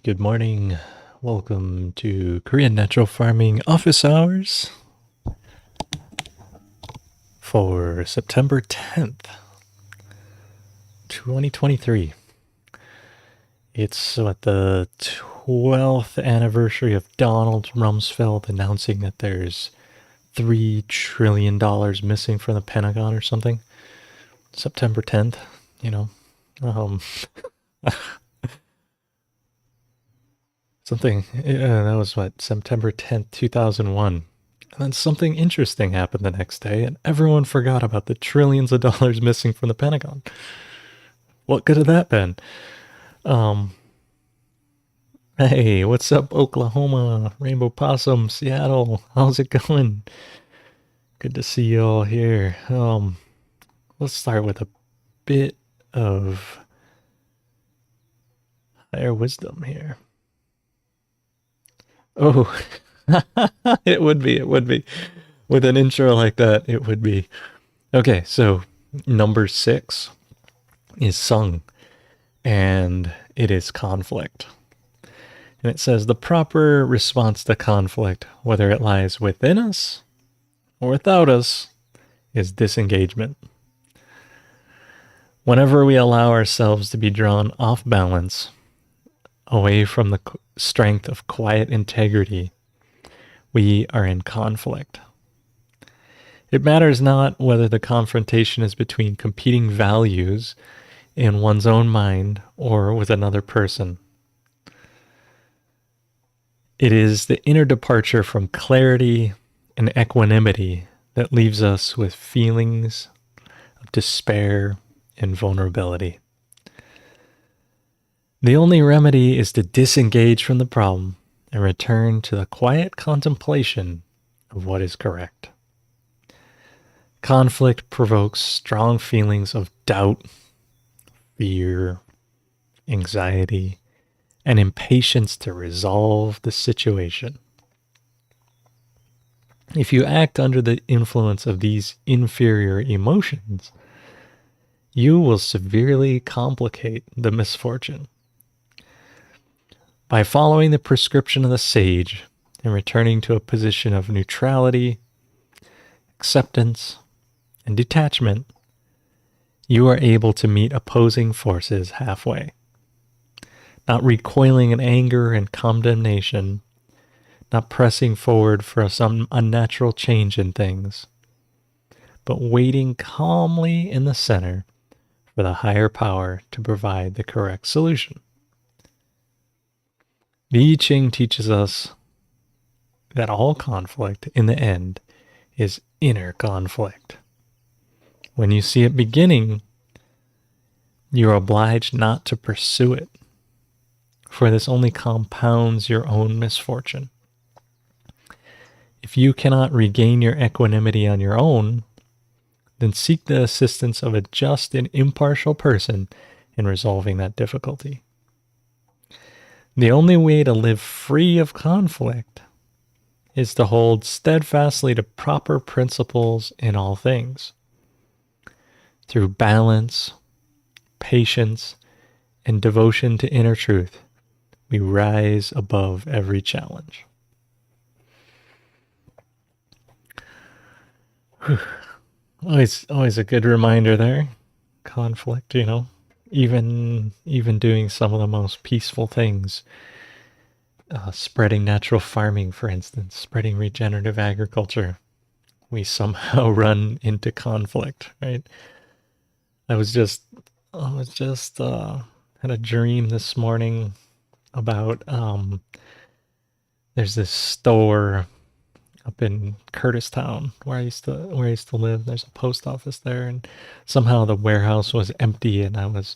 Good morning. Welcome to Korean Natural Farming Office Hours for September 10th, 2023. It's the 12th anniversary of Donald Rumsfeld announcing that there's $3 trillion missing from the Pentagon or something. September 10th, something, that was September 10th, 2001. And then something interesting happened the next day, and everyone forgot about the trillions of dollars missing from the Pentagon. What could have that been? Hey, what's up, Oklahoma, Rainbow Possum, Seattle? How's it going? Good to see you all here. Let's start with a bit of higher wisdom here. Oh, it would be. With an intro like that, it would be. Okay, so number 6 is sung, and it is conflict. And it says the proper response to conflict, whether it lies within us or without us, is disengagement. Whenever we allow ourselves to be drawn off balance, away from the strength of quiet integrity, we are in conflict. It matters not whether the confrontation is between competing values in one's own mind or with another person. It is the inner departure from clarity and equanimity that leaves us with feelings of despair and vulnerability. The only remedy is to disengage from the problem and return to the quiet contemplation of what is correct. Conflict provokes strong feelings of doubt, fear, anxiety, and impatience to resolve the situation. If you act under the influence of these inferior emotions, you will severely complicate the misfortune. By following the prescription of the sage and returning to a position of neutrality, acceptance, and detachment, you are able to meet opposing forces halfway, not recoiling in anger and condemnation, not pressing forward for some unnatural change in things, but waiting calmly in the center for the higher power to provide the correct solution. The Ching teaches us that all conflict, in the end, is inner conflict. When you see it beginning, you are obliged not to pursue it, for this only compounds your own misfortune. If you cannot regain your equanimity on your own, then seek the assistance of a just and impartial person in resolving that difficulty. The only way to live free of conflict is to hold steadfastly to proper principles in all things. Through balance, patience, and devotion to inner truth, we rise above every challenge. Always a good reminder there. Conflict, even doing some of the most peaceful things, spreading natural farming, for instance, spreading regenerative agriculture, we somehow run into conflict, right? I was just had a dream this morning about there's this store up in Curtistown where I used to live. There's a post office there, and somehow the warehouse was empty, and I was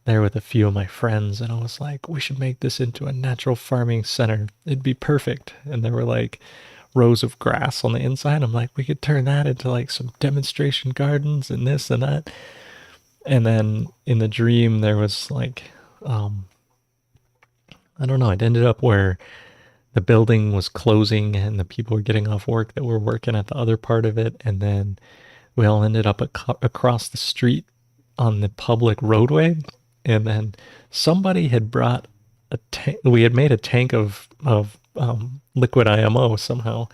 there with a few of my friends, and I was like, we should make this into a natural farming center. It'd be perfect. And there were like rows of grass on the inside. I'm like, we could turn that into like some demonstration gardens and this and that. And then in the dream there was like I don't know, it ended up where the building was closing and the people were getting off work that were working at the other part of it. And then we all ended up across the street on the public roadway. And then somebody had brought we had made a tank of liquid IMO somehow,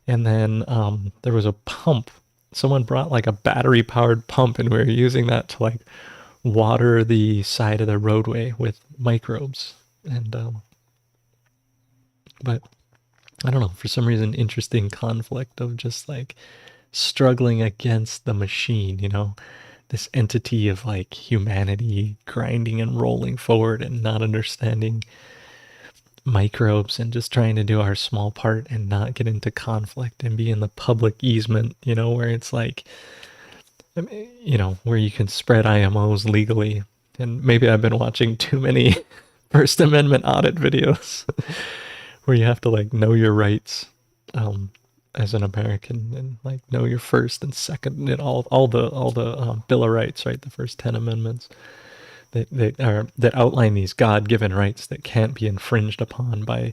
and then there was a pump. Someone brought like a battery powered pump, and we were using that to like water the side of the roadway with microbes. And but I don't know, for some reason, interesting conflict of just like struggling against the machine, you know, this entity of like humanity grinding and rolling forward and not understanding microbes and just trying to do our small part and not get into conflict and be in the public easement, you know, where it's like, you know, where you can spread IMOs legally. And maybe I've been watching too many First Amendment audit videos where you have to like know your rights as an American and like know your first and second and all the Bill of Rights, right? The first 10 amendments that outline these God-given rights that can't be infringed upon by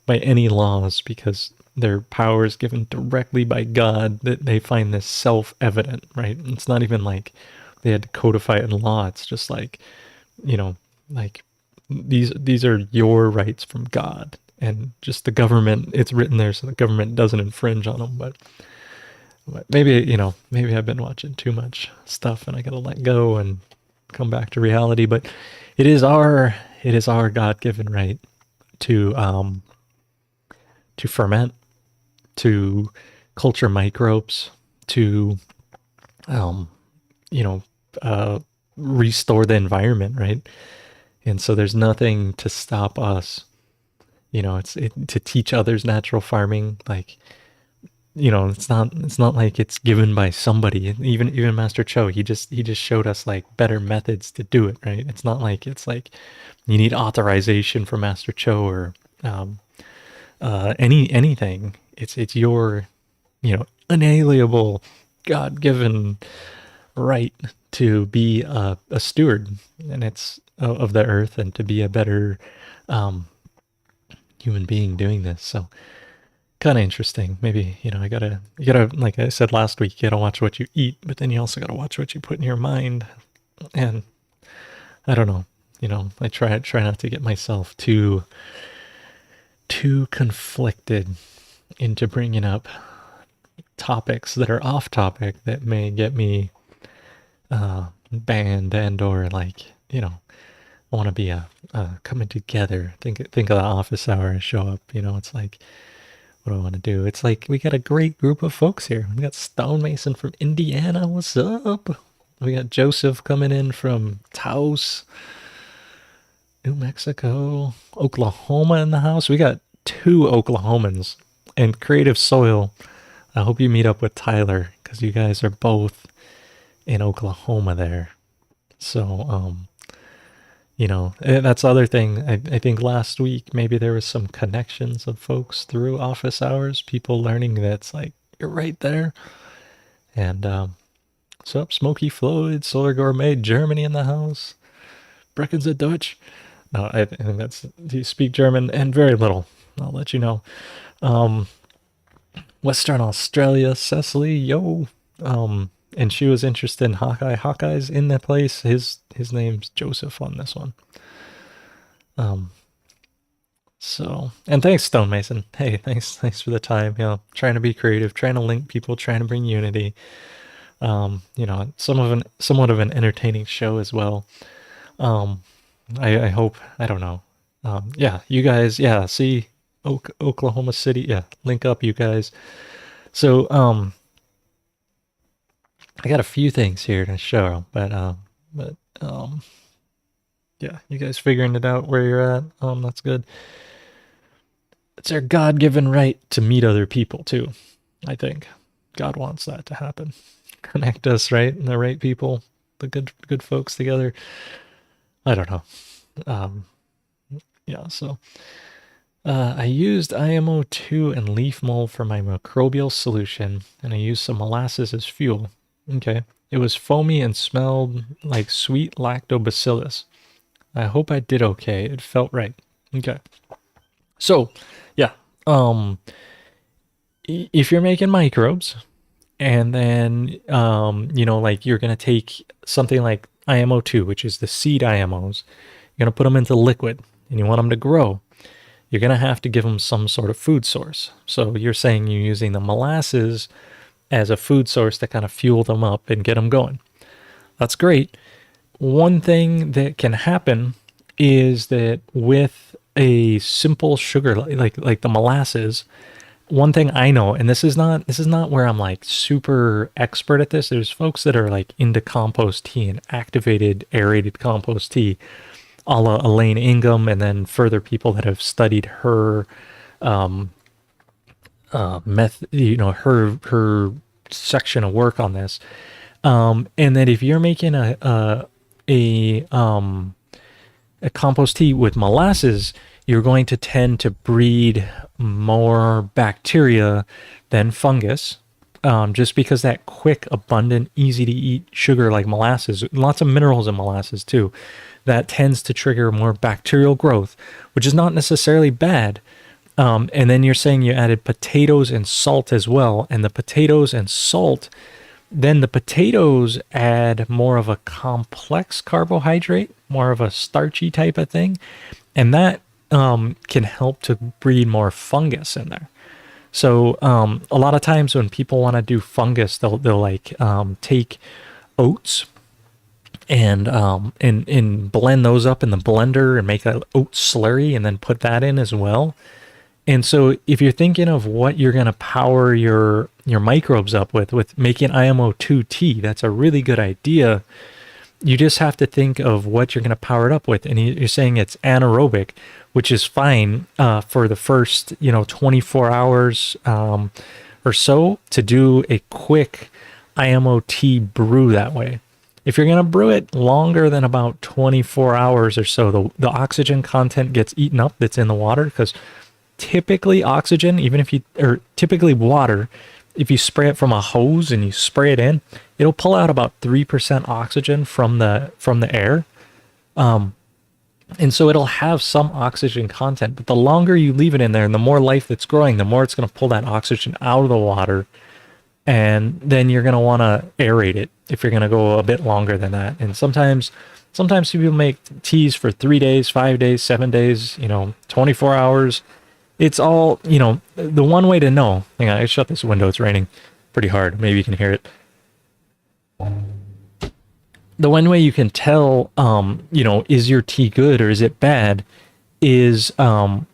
any laws because they're powers given directly by God, that they find this self-evident, right? It's not even like they had to codify it in law. It's just like, you know, like these are your rights from God, and just the government, it's written there so the government doesn't infringe on them. But maybe, you know, maybe I've been watching too much stuff and I gotta let go and come back to reality. But it is our God-given right to ferment, to culture microbes, to you know, restore the environment, right? And so there's nothing to stop us, you know, to teach others natural farming. Like, you know, it's not like it's given by somebody. Even Master Cho, he just showed us like better methods to do it, right? It's not like it's like you need authorization from Master Cho or anything. It's your, you know, inalienable God-given right to be a steward, and it's of the earth, and to be a better human being doing this. So kind of interesting. Maybe, you know, you gotta, like I said last week, you gotta watch what you eat, but then you also gotta watch what you put in your mind. And I don't know, you know, I try not to get myself too conflicted into bringing up topics that are off topic that may get me banned, and or like, you know, I want to be a coming together. Think of the office hour. I show up, you know, it's like, what do I want to do? It's like we got a great group of folks here. We got Stonemason from Indiana. What's up? We got Joseph coming in from Taos, New Mexico, Oklahoma in the house. We got 2 Oklahomans and Creative Soil. I hope you meet up with Tyler because you guys are both in Oklahoma there. So, you know, that's the other thing. I think last week maybe there was some connections of folks through office hours, people learning that's like, you're right there. And what's up, Smoky Floyd, Solar Gourmet, Germany in the house. Brecken's a Dutch. No, I think that's, you speak German and very little. I'll let you know. Western Australia, Cecily, yo. And she was interested in Hawkeye's in that place. His name's Joseph on this one. So, and thanks, Stonemason. Hey, thanks for the time. You know, trying to be creative, trying to link people, trying to bring unity. You know, somewhat of an entertaining show as well. I hope, I don't know. Yeah, you guys, yeah, see Oklahoma City, yeah, link up, you guys. So, I got a few things here to show, but yeah, you guys figuring it out where you're at. That's good. It's our God-given right to meet other people too. I think God wants that to happen. Connect us, right? And the right people, the good folks together. I don't know. Yeah, so I used IMO2 and leaf mold for my microbial solution, and I used some molasses as fuel. Okay. It was foamy and smelled like sweet lactobacillus. I hope I did okay. It felt right. Okay. So, yeah. If you're making microbes, and then, you know, like you're going to take something like IMO2, which is the seed IMOs, you're going to put them into liquid. and you want them to grow, you're going to have to give them some sort of food source. So you're saying you're using the molasses as a food source to kind of fuel them up and get them going. That's great. One thing that can happen is that with a simple sugar like the molasses, one thing I know, and this is not where I'm like super expert at this. There's folks that are like into compost tea and activated aerated compost tea, a la Elaine Ingham, and then further people that have studied her method, her section of work on this. And that if you're making a compost tea with molasses, you're going to tend to breed more bacteria than fungus, just because that quick, abundant, easy to eat sugar like molasses, lots of minerals in molasses too, that tends to trigger more bacterial growth, which is not necessarily bad. And then you're saying you added potatoes and salt as well, and the potatoes and salt, then the potatoes add more of a complex carbohydrate, more of a starchy type of thing, and that can help to breed more fungus in there. So a lot of times when people want to do fungus, they'll like take oats and blend those up in the blender and make an oat slurry and then put that in as well. And so if you're thinking of what you're going to power your microbes up with making IMO2 tea, that's a really good idea. You just have to think of what you're going to power it up with. And you're saying it's anaerobic, which is fine for the first 24 hours or so to do a quick IMO tea brew that way. If you're going to brew it longer than about 24 hours or so, the oxygen content gets eaten up that's in the water, because typically oxygen, typically water, if you spray it from a hose and you spray it in, it'll pull out about 3% oxygen from the air. And so it'll have some oxygen content, but the longer you leave it in there and the more life that's growing, the more it's going to pull that oxygen out of the water. And then you're going to want to aerate it if you're going to go a bit longer than that. And sometimes people make teas for 3 days, 5 days, 7 days, 24 hours. It's all, the one way to know. Hang on, I shut this window. It's raining pretty hard. Maybe you can hear it. The one way you can tell, is your tea good or is it bad, is to,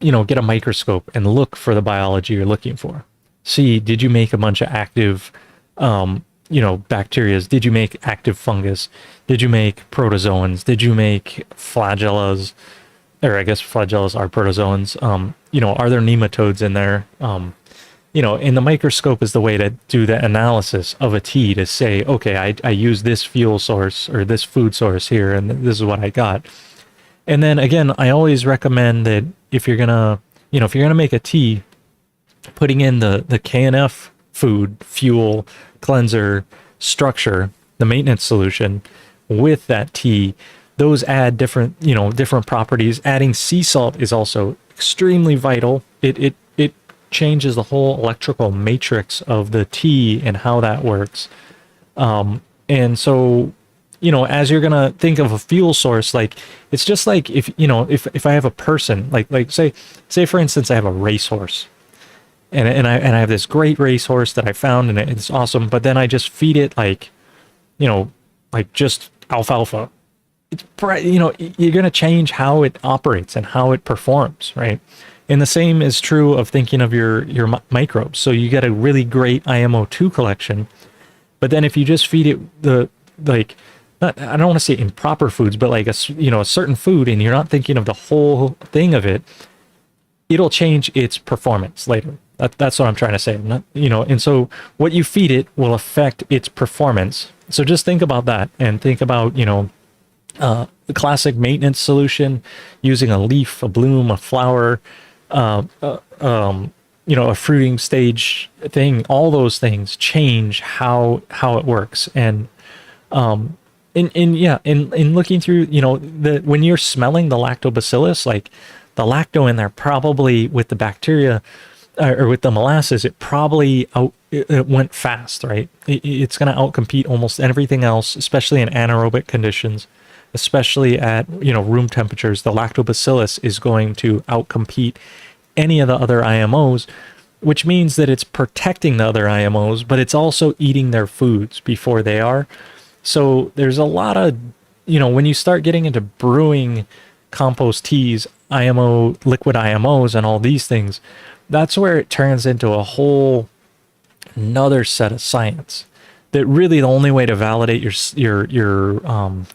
get a microscope and look for the biology you're looking for. See, did you make a bunch of active, bacteria? Did you make active fungus? Did you make protozoans? Did you make flagellas? Or I guess flagellas are protozoans. Are there nematodes in there? And the microscope is the way to do the analysis of a tea to say, okay, I use this fuel source or this food source here, and this is what I got. And then again, I always recommend that if you're gonna make a tea, putting in the KNF food, fuel, cleanser, structure, the maintenance solution with that tea, those add different properties. Adding sea salt is also extremely vital. It changes the whole electrical matrix of the tea and how that works. And so, as you're gonna think of a fuel source, like it's just like if I have a person, like say for instance I have a racehorse, and I have this great racehorse that I found and it's awesome, but then I just feed it like just alfalfa. You're going to change how it operates and how it performs, right? And the same is true of thinking of your microbes. So you get a really great IMO2 collection, but then if you just feed it I don't want to say improper foods, but like a certain food, and you're not thinking of the whole thing of it, it'll change its performance later. That's what I'm trying to say. And so what you feed it will affect its performance. So just think about that and think about, the classic maintenance solution, using a leaf, a bloom, a flower, a fruiting stage thing. All those things change how it works. And in looking through, when you're smelling the lactobacillus, like the lacto in there, probably with the bacteria or with the molasses, it probably it went fast, right? It's going to outcompete almost everything else, especially in anaerobic conditions. especially at, room temperatures. The lactobacillus is going to outcompete any of the other IMOs, which means that it's protecting the other IMOs, but it's also eating their foods before they are. So there's a lot of, when you start getting into brewing compost teas, IMO, liquid IMOs, and all these things, that's where it turns into a whole another set of science. That really the only way to validate your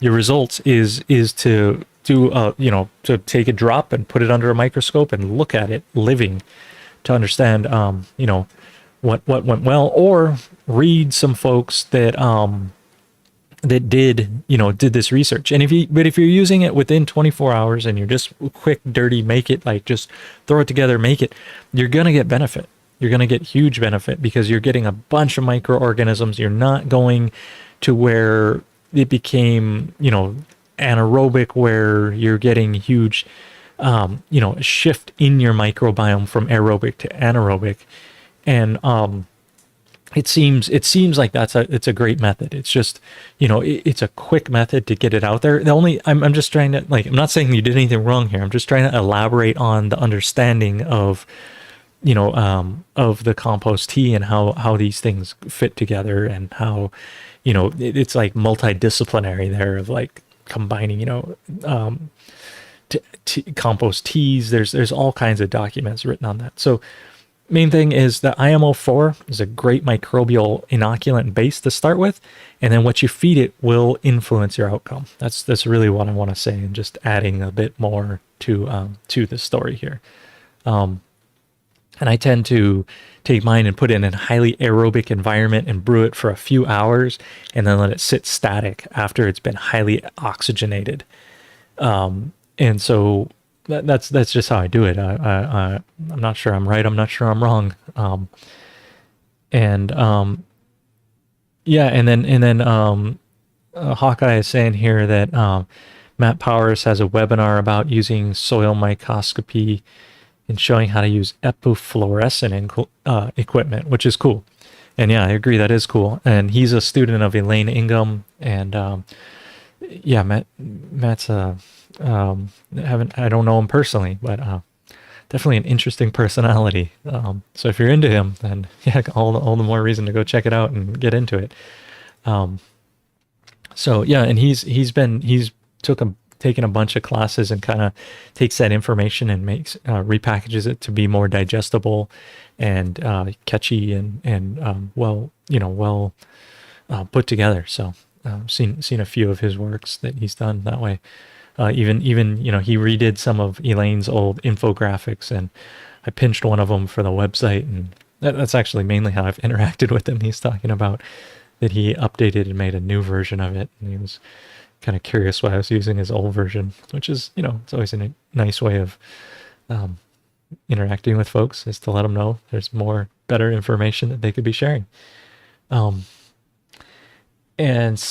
results is to do to take a drop and put it under a microscope and look at it living, to understand what went well, or read some folks that that did this research. And if you're using it within 24 hours and you're just quick, dirty, make it, like just throw it together, make it, you're gonna get benefit. You're gonna get huge benefit because you're getting a bunch of microorganisms. You're not going to where it became anaerobic, where you're getting huge shift in your microbiome from aerobic to anaerobic. And it seems like it's a great method. It's just, it's a quick method to get it out there. I'm just trying to, I'm not saying you did anything wrong here. I'm just trying to elaborate on the understanding of, of the compost tea and how these things fit together, and how, it's like multidisciplinary there, of like combining, compost teas. There's all kinds of documents written on that. So main thing is the IMO4 is a great microbial inoculant base to start with, and then what you feed it will influence your outcome. That's really what I want to say, and just adding a bit more to the story here. And I tend to take mine and put it in a highly aerobic environment and brew it for a few hours, and then let it sit static after it's been highly oxygenated. And so that's just how I do it. I'm not sure I'm right. I'm not sure I'm wrong. Yeah. And then Hawkeye is saying here that Matt Powers has a webinar about using soil microscopy and showing how to use epiflourescent equipment, which is cool. And yeah, I agree, that is cool. And he's a student of Elaine Ingham, and yeah, Matt's I don't know him personally, but definitely an interesting personality. So if you're into him, then yeah, all the more reason to go check it out and get into it. So yeah, and he's taken a bunch of classes and kind of takes that information and makes repackages it to be more digestible and catchy and well put together. So seen a few of his works that he's done that way. Even he redid some of Elaine's old infographics, and I pinched one of them for the website, and that's actually mainly how I've interacted with him. He's talking about that he updated and made a new version of it, and he was kind of curious why I was using his old version, which is, it's always a nice way of interacting with folks, is to let them know there's more better information that they could be sharing. And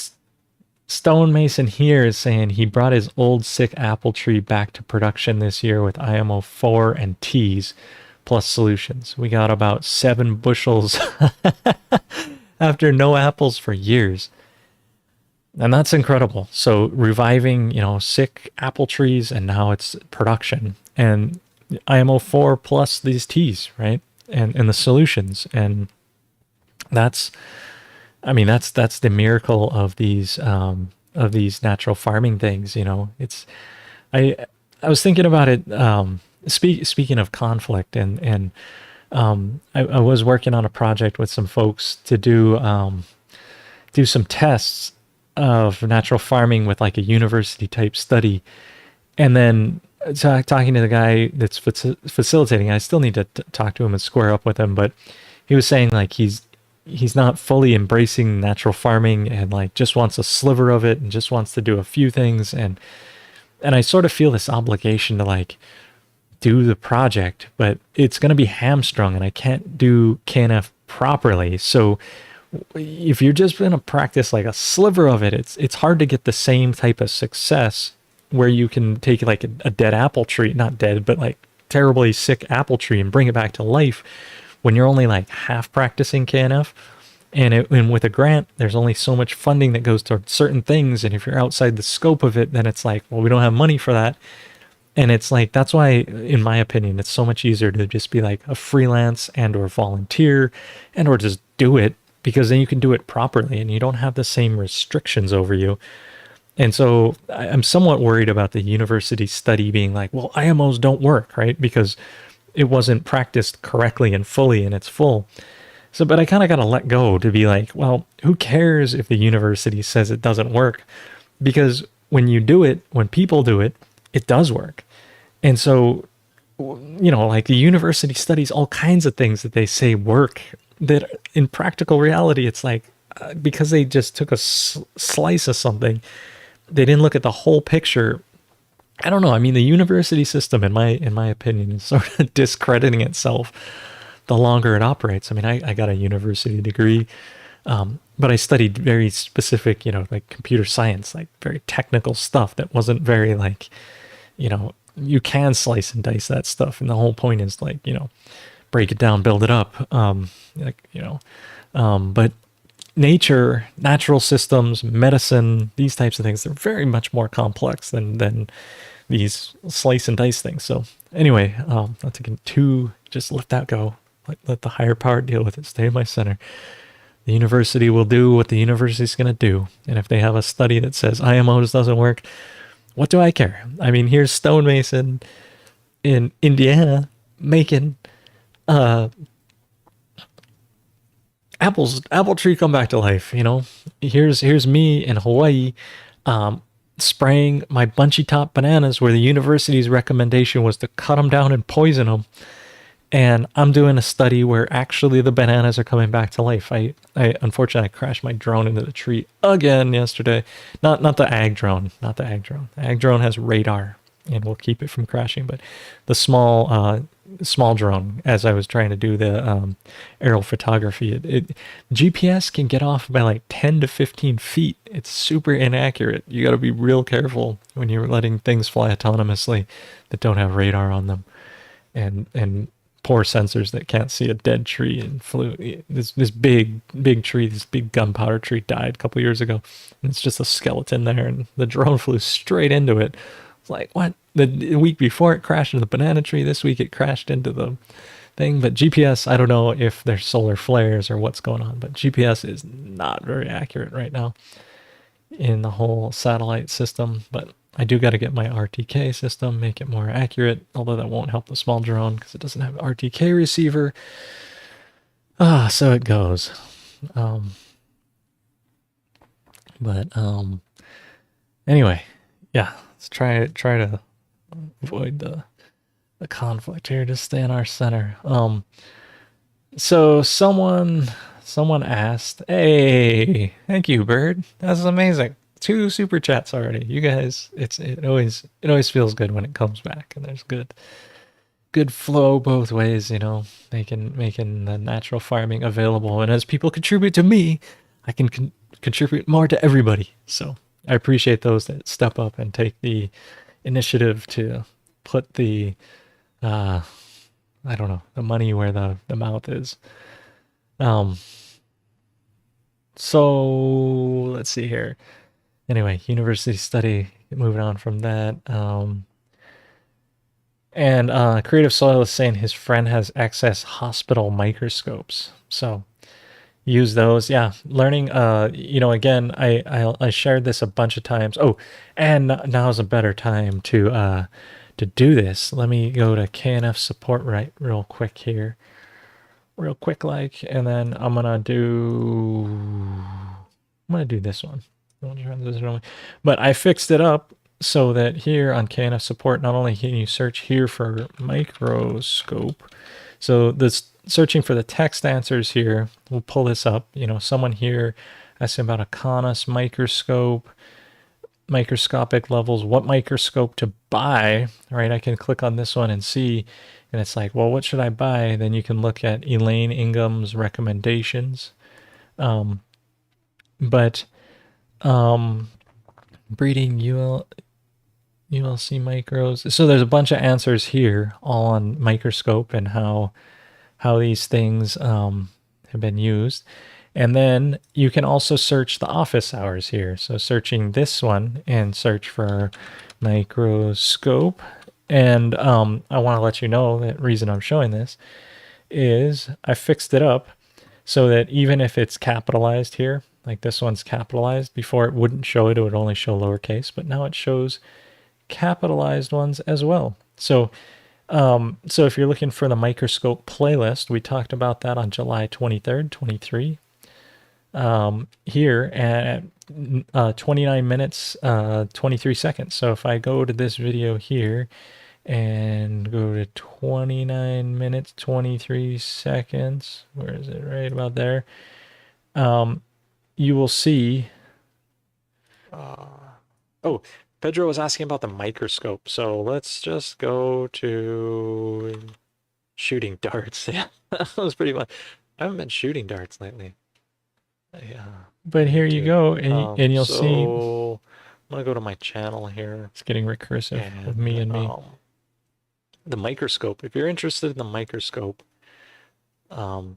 Stonemason here is saying he brought his old sick apple tree back to production this year with IMO4 and teas plus solutions. We got about 7 bushels after no apples for years. And that's incredible. So reviving, sick apple trees, and now it's production. And IMO4 plus these teas, right? And the solutions. And that's the miracle of these natural farming things. It's I was thinking about it. Speaking of conflict, and I was working on a project with some folks to do some tests of natural farming with like a university type study, and then talking to the guy that's facilitating. I still need to talk to him and square up with him, but he was saying like he's not fully embracing natural farming, and like just wants a sliver of it and just wants to do a few things. And I sort of feel this obligation to like do the project, but it's going to be hamstrung and I can't do KNF properly. So if you're just going to practice like a sliver of it, it's hard to get the same type of success where you can take like a dead apple tree, not dead, but like terribly sick apple tree, and bring it back to life when you're only like half practicing KNF. And with a grant, there's only so much funding that goes towards certain things. And if you're outside the scope of it, then it's like, well, we don't have money for that. And it's like, that's why, in my opinion, it's so much easier to just be like a freelance and or volunteer and or just do it, because then you can do it properly and you don't have the same restrictions over you. And so I'm somewhat worried about the university study being like, well, IMOs don't work, right? Because it wasn't practiced correctly and fully in its full. So, but I kind of got to let go to be like, well, who cares if the university says it doesn't work? Because when you do it, when people do it, it does work. And so, like the university studies all kinds of things that they say work that in practical reality, it's like, because they just took a slice of something, they didn't look at the whole picture. I don't know. I mean, the university system, in my opinion, is sort of discrediting itself the longer it operates. I mean, I got a university degree, but I studied very specific, like computer science, like very technical stuff that wasn't very like, you can slice and dice that stuff. And the whole point is like, break it down, build it up. But nature, natural systems, medicine, these types of things, they're very much more complex than these slice and dice things. So anyway, not to get too, just let that go. Let the higher power deal with it. Stay in my center. The university will do what the university is going to do. And if they have a study that says IMOs doesn't work, what do I care? I mean, here's stonemason in Indiana making apple tree come back to life. Here's me in Hawaii spraying my bunchy top bananas where the university's recommendation was to cut them down and poison them. And I'm doing a study where actually the bananas are coming back to life. I unfortunately I crashed my drone into the tree again yesterday. Not the ag drone, not the ag drone. The ag drone has radar and will keep it from crashing. But the small drone, as I was trying to do the aerial photography, it GPS can get off by like 10 to 15 feet. It's super inaccurate. You got to be real careful when you're letting things fly autonomously that don't have radar on them. And poor sensors that can't see a dead tree and flew. This big tree, this big gunpowder tree died a couple years ago. And it's just a skeleton there, and the drone flew straight into it. It's like, what? The week before it crashed into the banana tree. This week it crashed into the thing. But GPS, I don't know if there's solar flares or what's going on, but GPS is not very accurate right now in the whole satellite system. But I do got to get my RTK system, make it more accurate, although that won't help the small drone because it doesn't have an RTK receiver. So it goes. Anyway, yeah, let's try to avoid the conflict here. Just stay in our center. So someone asked, hey, thank you, Bird. That's amazing. 2 super chats already. You guys, it always feels good when it comes back, and there's good flow both ways, making the natural farming available. And as people contribute to me, I can contribute more to everybody. So I appreciate those that step up and take the initiative to put the the money where the mouth is. So let's see here. Anyway, university study, moving on from that. And Creative Soil is saying his friend has access hospital microscopes. So use those. Yeah, learning, again, I shared this a bunch of times. Oh, and now's a better time to do this. Let me go to KNF support real quick here. Real quick like, and then I'm gonna do this one. But I fixed it up so that here on KNF support, not only can you search here for microscope, so this searching for the text answers here, we'll pull this up. Someone here asking about a Conus microscope, microscopic levels, what microscope to buy, right? I can click on this one and see, and it's like, well, what should I buy? Then you can look at Elaine Ingham's recommendations. Breeding ULC micros. So there's a bunch of answers here, all on microscope and how these things have been used. And then you can also search the office hours here. So searching this one and search for microscope. And I want to let you know that reason I'm showing this is I fixed it up so that even if it's capitalized here, like this one's capitalized, before it wouldn't show it, it would only show lowercase, but now it shows capitalized ones as well. So so if you're looking for the microscope playlist, we talked about that on July 23rd, 23. Here at 29 minutes, 23 seconds. So if I go to this video here and go to 29 minutes, 23 seconds, where is it? Right about there. You will see. Oh, Pedro was asking about the microscope. So let's just go to shooting darts. Yeah, that was pretty much. I haven't been shooting darts lately. Yeah. But here you go, and you'll see. I'm gonna go to my channel here. It's getting recursive with me and me. The microscope. If you're interested in the microscope, the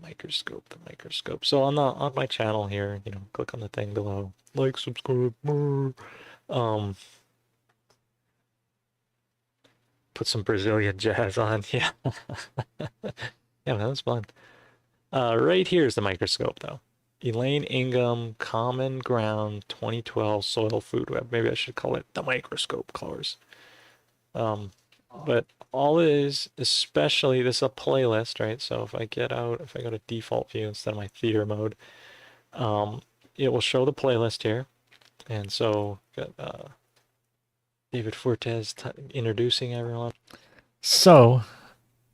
microscope. So on my channel here, click on the thing below, like, subscribe, put some Brazilian jazz on. Yeah. Yeah, that was fun. Right here is the microscope, though. Elaine Ingham, Common Ground, 2012 Soil Food Web. Maybe I should call it the microscope course. But all it is, especially, this is a playlist, right? So if I go to default view instead of my theater mode, it will show the playlist here. And so, got David Fortes introducing everyone. So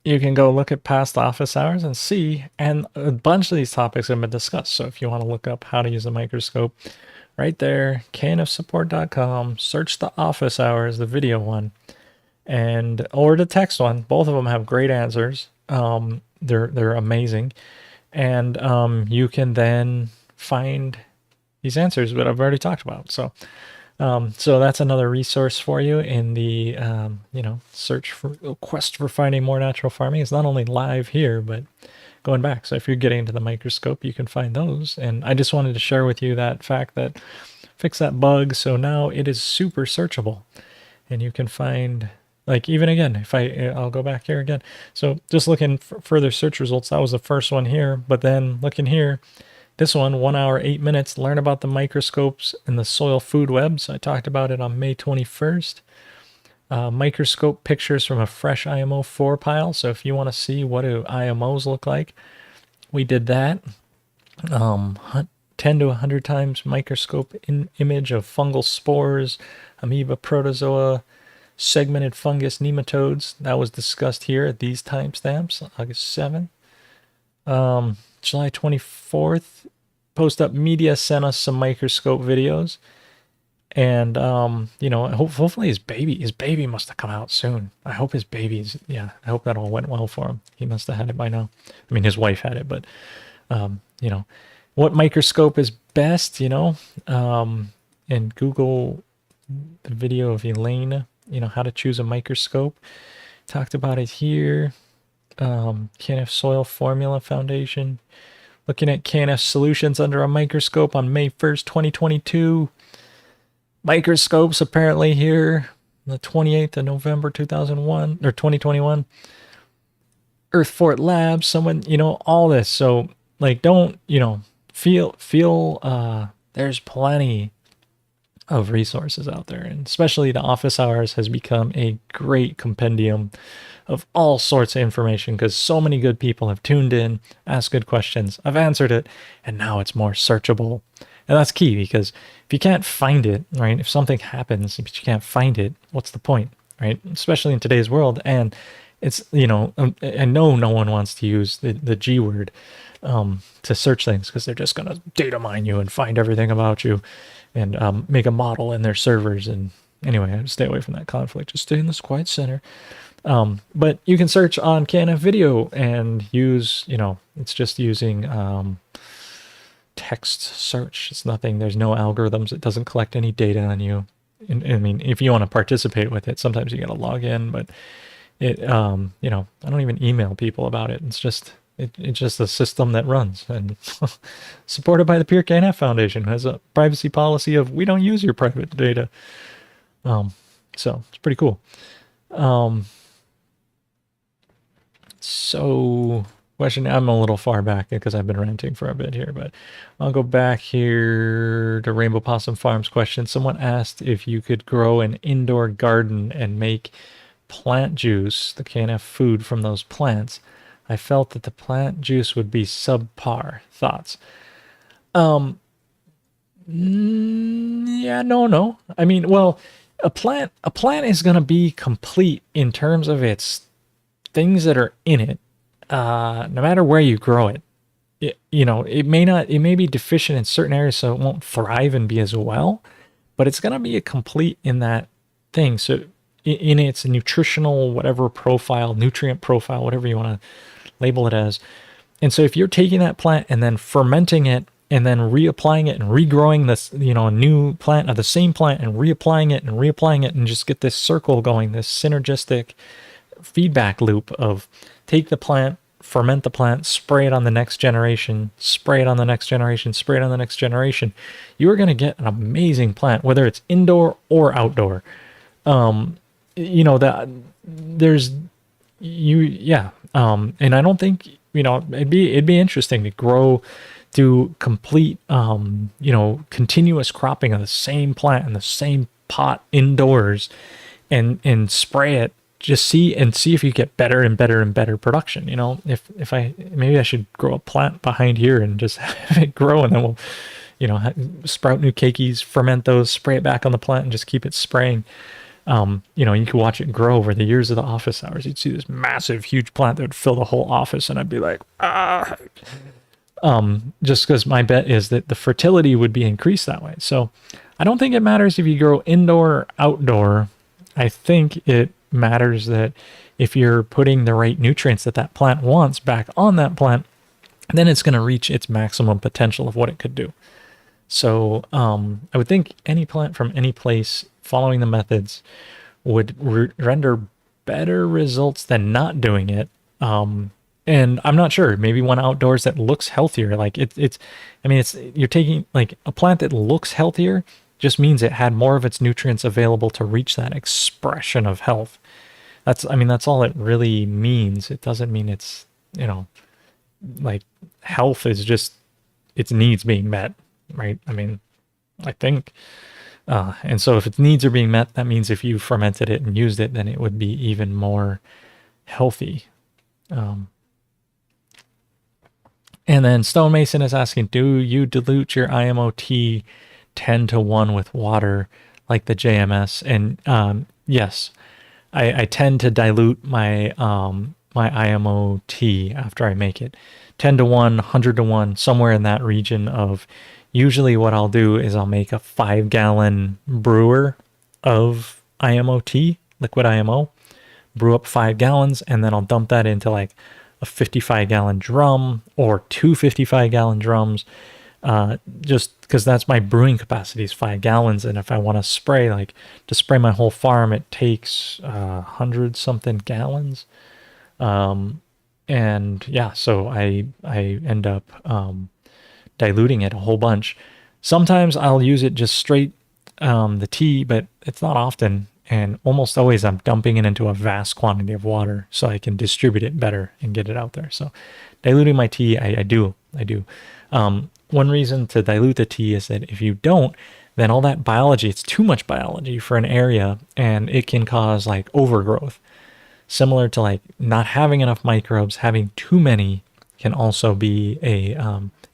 you can go look at past office hours and see, and a bunch of these topics have been discussed. So if you want to look up how to use a microscope, right there, knfsupport.com, search the office hours, the video one, or the text one. Both of them have great answers. They're amazing. And you can then find these answers that I've already talked about. So that's another resource for you in the quest for finding more natural farming. It's not only live here, but going back. So if you're getting into the microscope, you can find those. And I just wanted to share with you that fact that fix that bug. So now it is super searchable, and you can find, like, even again, if I'll go back here again. So just looking for further search results, that was the first one here. But then looking here, this one, 1 hour, 8 minutes, learn about the microscopes and the soil food webs. I talked about it on May 21st. Microscope pictures from a fresh IMO 4 pile. So if you want to see what do IMOs look like, we did that. 10 to 100 times microscope image of fungal spores, amoeba, protozoa, segmented fungus, nematodes. That was discussed here at these timestamps, August 7th. July 24th, Post Up Media sent us some microscope videos. And, hopefully his baby must have come out soon. I hope I hope that all went well for him. He must have had it by now. I mean, his wife had it, but, what microscope is best, and Google the video of Elaine, how to choose a microscope. Talked about it here. KNF Soil Formula Foundation. Looking at KNF solutions under a microscope on May 1st, 2022. Microscopes apparently here, the 28th of November 2001 or 2021. Earth Fort Labs, someone, all this. So, like, don't, feel there's plenty of resources out there, and especially the office hours has become a great compendium of all sorts of information because so many good people have tuned in, asked good questions, I've answered it, and now it's more searchable. And that's key, because if you can't find it, right, if something happens but you can't find it, what's the point, right? Especially in today's world. And it's, I know no one wants to use the G word to search things, because they're just going to data mine you and find everything about you and make a model in their servers. And anyway, I stay away from that conflict. Just stay in this quiet center. But you can search on KNF video and use, it's just using text search. It's nothing. There's no algorithms. It doesn't collect any data on you. And, I mean, if you want to participate with it, sometimes you got to log in, but it, I don't even email people about it. It's just It's just a system that runs and supported by the Pure KNF Foundation, who has a privacy policy of we don't use your private data. So it's pretty cool. So question, I'm a little far back because I've been ranting for a bit here, but I'll go back here to Rainbow Possum Farms question. Someone asked if you could grow an indoor garden and make plant juice, the KNF food from those plants. I felt that the plant juice would be subpar. Thoughts? Yeah, no. I mean, well, a plant is going to be complete in terms of its things that are in it, no matter where you grow it. It may be deficient in certain areas, so it won't thrive and be as well, but it's going to be a complete in that thing. So in its nutritional, whatever profile, nutrient profile, whatever you want to label it as. And so if you're taking that plant and then fermenting it and then reapplying it and regrowing this, a new plant of the same plant and reapplying it and just get this circle going, this synergistic feedback loop of take the plant, ferment the plant, spray it on the next generation, spray it on the next generation, spray it on the next generation, you are going to get an amazing plant, whether it's indoor or outdoor. That there's and I don't think, it'd be interesting to grow through complete, continuous cropping of the same plant in the same pot indoors and spray it. Just see if you get better and better and better production. If I should grow a plant behind here and just have it grow, and then we'll, sprout new keikis, ferment those, spray it back on the plant, and just keep it spraying. You can watch it grow over the years of the office hours. You'd see this massive, huge plant that would fill the whole office, and I'd be like, just because my bet is that the fertility would be increased that way. So I don't think it matters if you grow indoor or outdoor. I think it matters that if you're putting the right nutrients that plant wants back on that plant, then it's going to reach its maximum potential of what it could do. So I would think any plant from any place following the methods would render better results than not doing it. And I'm not sure, maybe one outdoors that looks healthier. Like you're taking like a plant that looks healthier just means it had more of its nutrients available to reach that expression of health. That's all it really means. It doesn't mean it's, like health is just its needs being met, right? I think, and so if its needs are being met, that means if you fermented it and used it, then it would be even more healthy. And then Stonemason is asking, do you dilute your IMOT 10-1 with water like the JMS? And yes, I tend to dilute my my IMOT after I make it. 10-1, 100-1, somewhere in that region of, usually what I'll do is I'll make a 5-gallon brewer of IMOT, liquid IMO, brew up 5 gallons, and then I'll dump that into like a 55-gallon drum or 2 55-gallon drums, just because that's my brewing capacity is 5 gallons. And if I want to spray, like to spray my whole farm, it takes 100-something gallons. And yeah, so I end up diluting it a whole bunch. Sometimes I'll use it just straight the tea, but it's not often. And almost always I'm dumping it into a vast quantity of water so I can distribute it better and get it out there. So diluting my tea, I do. One reason to dilute the tea is that if you don't, then all that biology, it's too much biology for an area, and it can cause like overgrowth. Similar to like not having enough microbes, having too many can also be a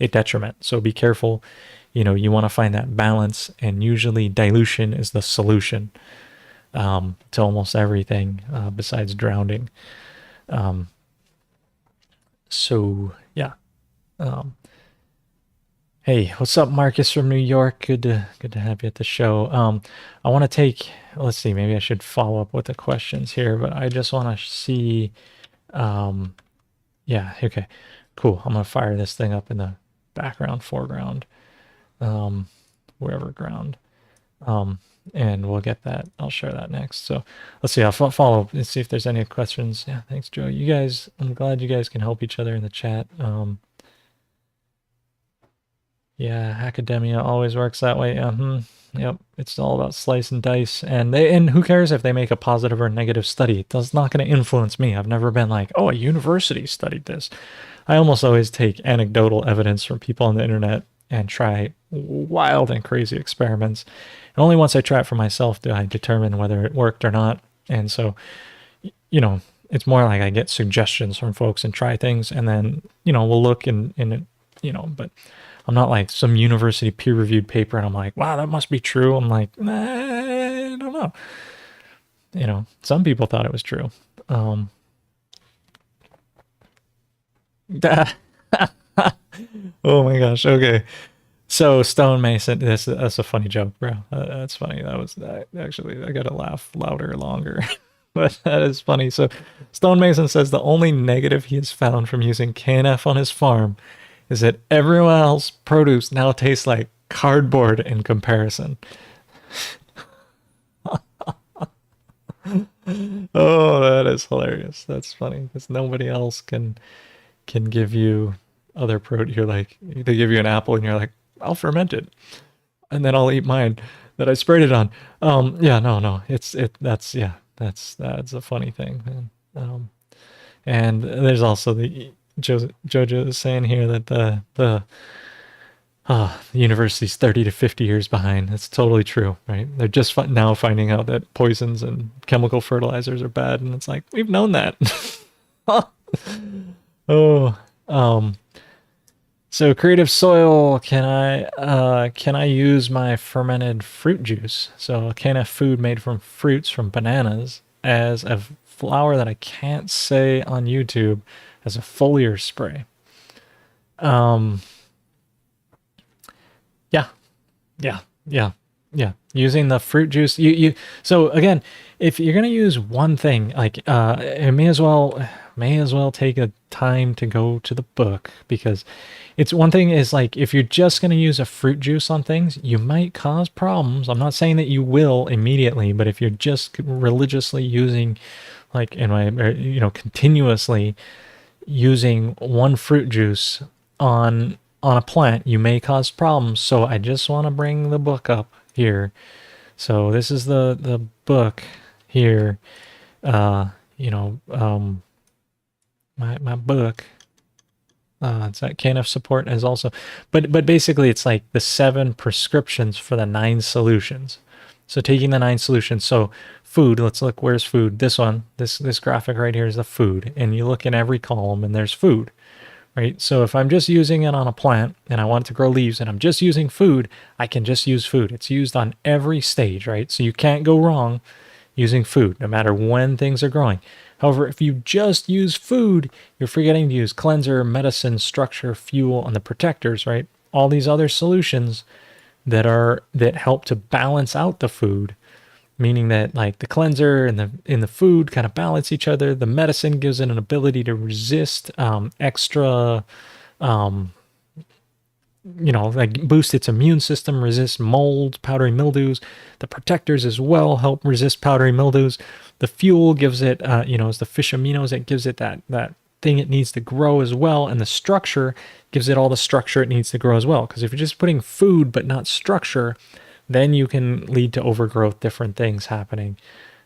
detriment. So be careful. You want to find that balance, and usually dilution is the solution to almost everything besides drowning. So yeah. Hey, what's up, Marcus from New York? Good to have you at the show. I want to take, let's see, maybe I should follow up with the questions here, but I just want to see, yeah, okay, cool. I'm going to fire this thing up in the background, foreground, wherever ground. and we'll get that. I'll share that next. So let's see. I'll follow and see if there's any questions. Yeah, thanks, Joe. You guys, I'm glad you guys can help each other in the chat. Yeah, academia always works that way. Yep, it's all about slice and dice, and who cares if they make a positive or negative study? That's not going to influence me. I've never been like, oh, a university studied this. I almost always take anecdotal evidence from people on the internet and try wild and crazy experiments. And only once I try it for myself do I determine whether it worked or not. And so, you know, it's more like I get suggestions from folks and try things, and then, you know, we'll look in it, you know, but I'm not like some university peer-reviewed paper and I'm like, wow, that must be true. I'm like, nah, I don't know. You know, some people thought it was true. Oh my gosh. Okay. So stonemason, that's a funny joke, bro. That's funny. Actually, I gotta laugh louder, longer. But that is funny. So stonemason says the only negative he has found from using KNF on his farm is that everyone else's produce now tastes like cardboard in comparison. Oh, that is hilarious. That's funny because nobody else can give you other produce. You're like, they give you an apple and you're like, I'll ferment it and then I'll eat mine that I sprayed it on. Yeah, no, that's a funny thing, man. And there's also the Jojo is saying here that the university's 30 to 50 years behind. That's totally true, right? They're just now finding out that poisons and chemical fertilizers are bad, and it's like, we've known that. Oh, so creative soil, can I use my fermented fruit juice? So a knfFood made from fruits from bananas as a flour that I can't say on YouTube as a foliar spray. Yeah. Using the fruit juice, so again, if you're gonna use one thing, like it may as well take a time to go to the book, because it's one thing is like, if you're just gonna use a fruit juice on things, you might cause problems. I'm not saying that you will immediately, but if you're just religiously using, like continuously using one fruit juice on a plant, you may cause problems. So I just want to bring the book up here. So this is the book here. My book. It's at KNF support as also, but basically it's like the 7 prescriptions for the 9 solutions. So taking the 9 solutions. So food, let's look, where's food? This one, this graphic right here is the food. And you look in every column and there's food, right? So if I'm just using it on a plant and I want it to grow leaves and I'm just using food, I can just use food. It's used on every stage, right? So you can't go wrong using food, no matter when things are growing. However, if you just use food, you're forgetting to use cleanser, medicine, structure, fuel, and the protectors, right? All these other solutions that help to balance out the food, meaning that like the cleanser and the food kind of balance each other. The medicine gives it an ability to resist extra, like boost its immune system, resist mold, powdery mildews. The protectors as well help resist powdery mildews. The fuel gives it, is the fish aminos. It gives it that thing it needs to grow as well. And the structure gives it all the structure it needs to grow as well. Because if you're just putting food but not structure, then you can lead to overgrowth, different things happening,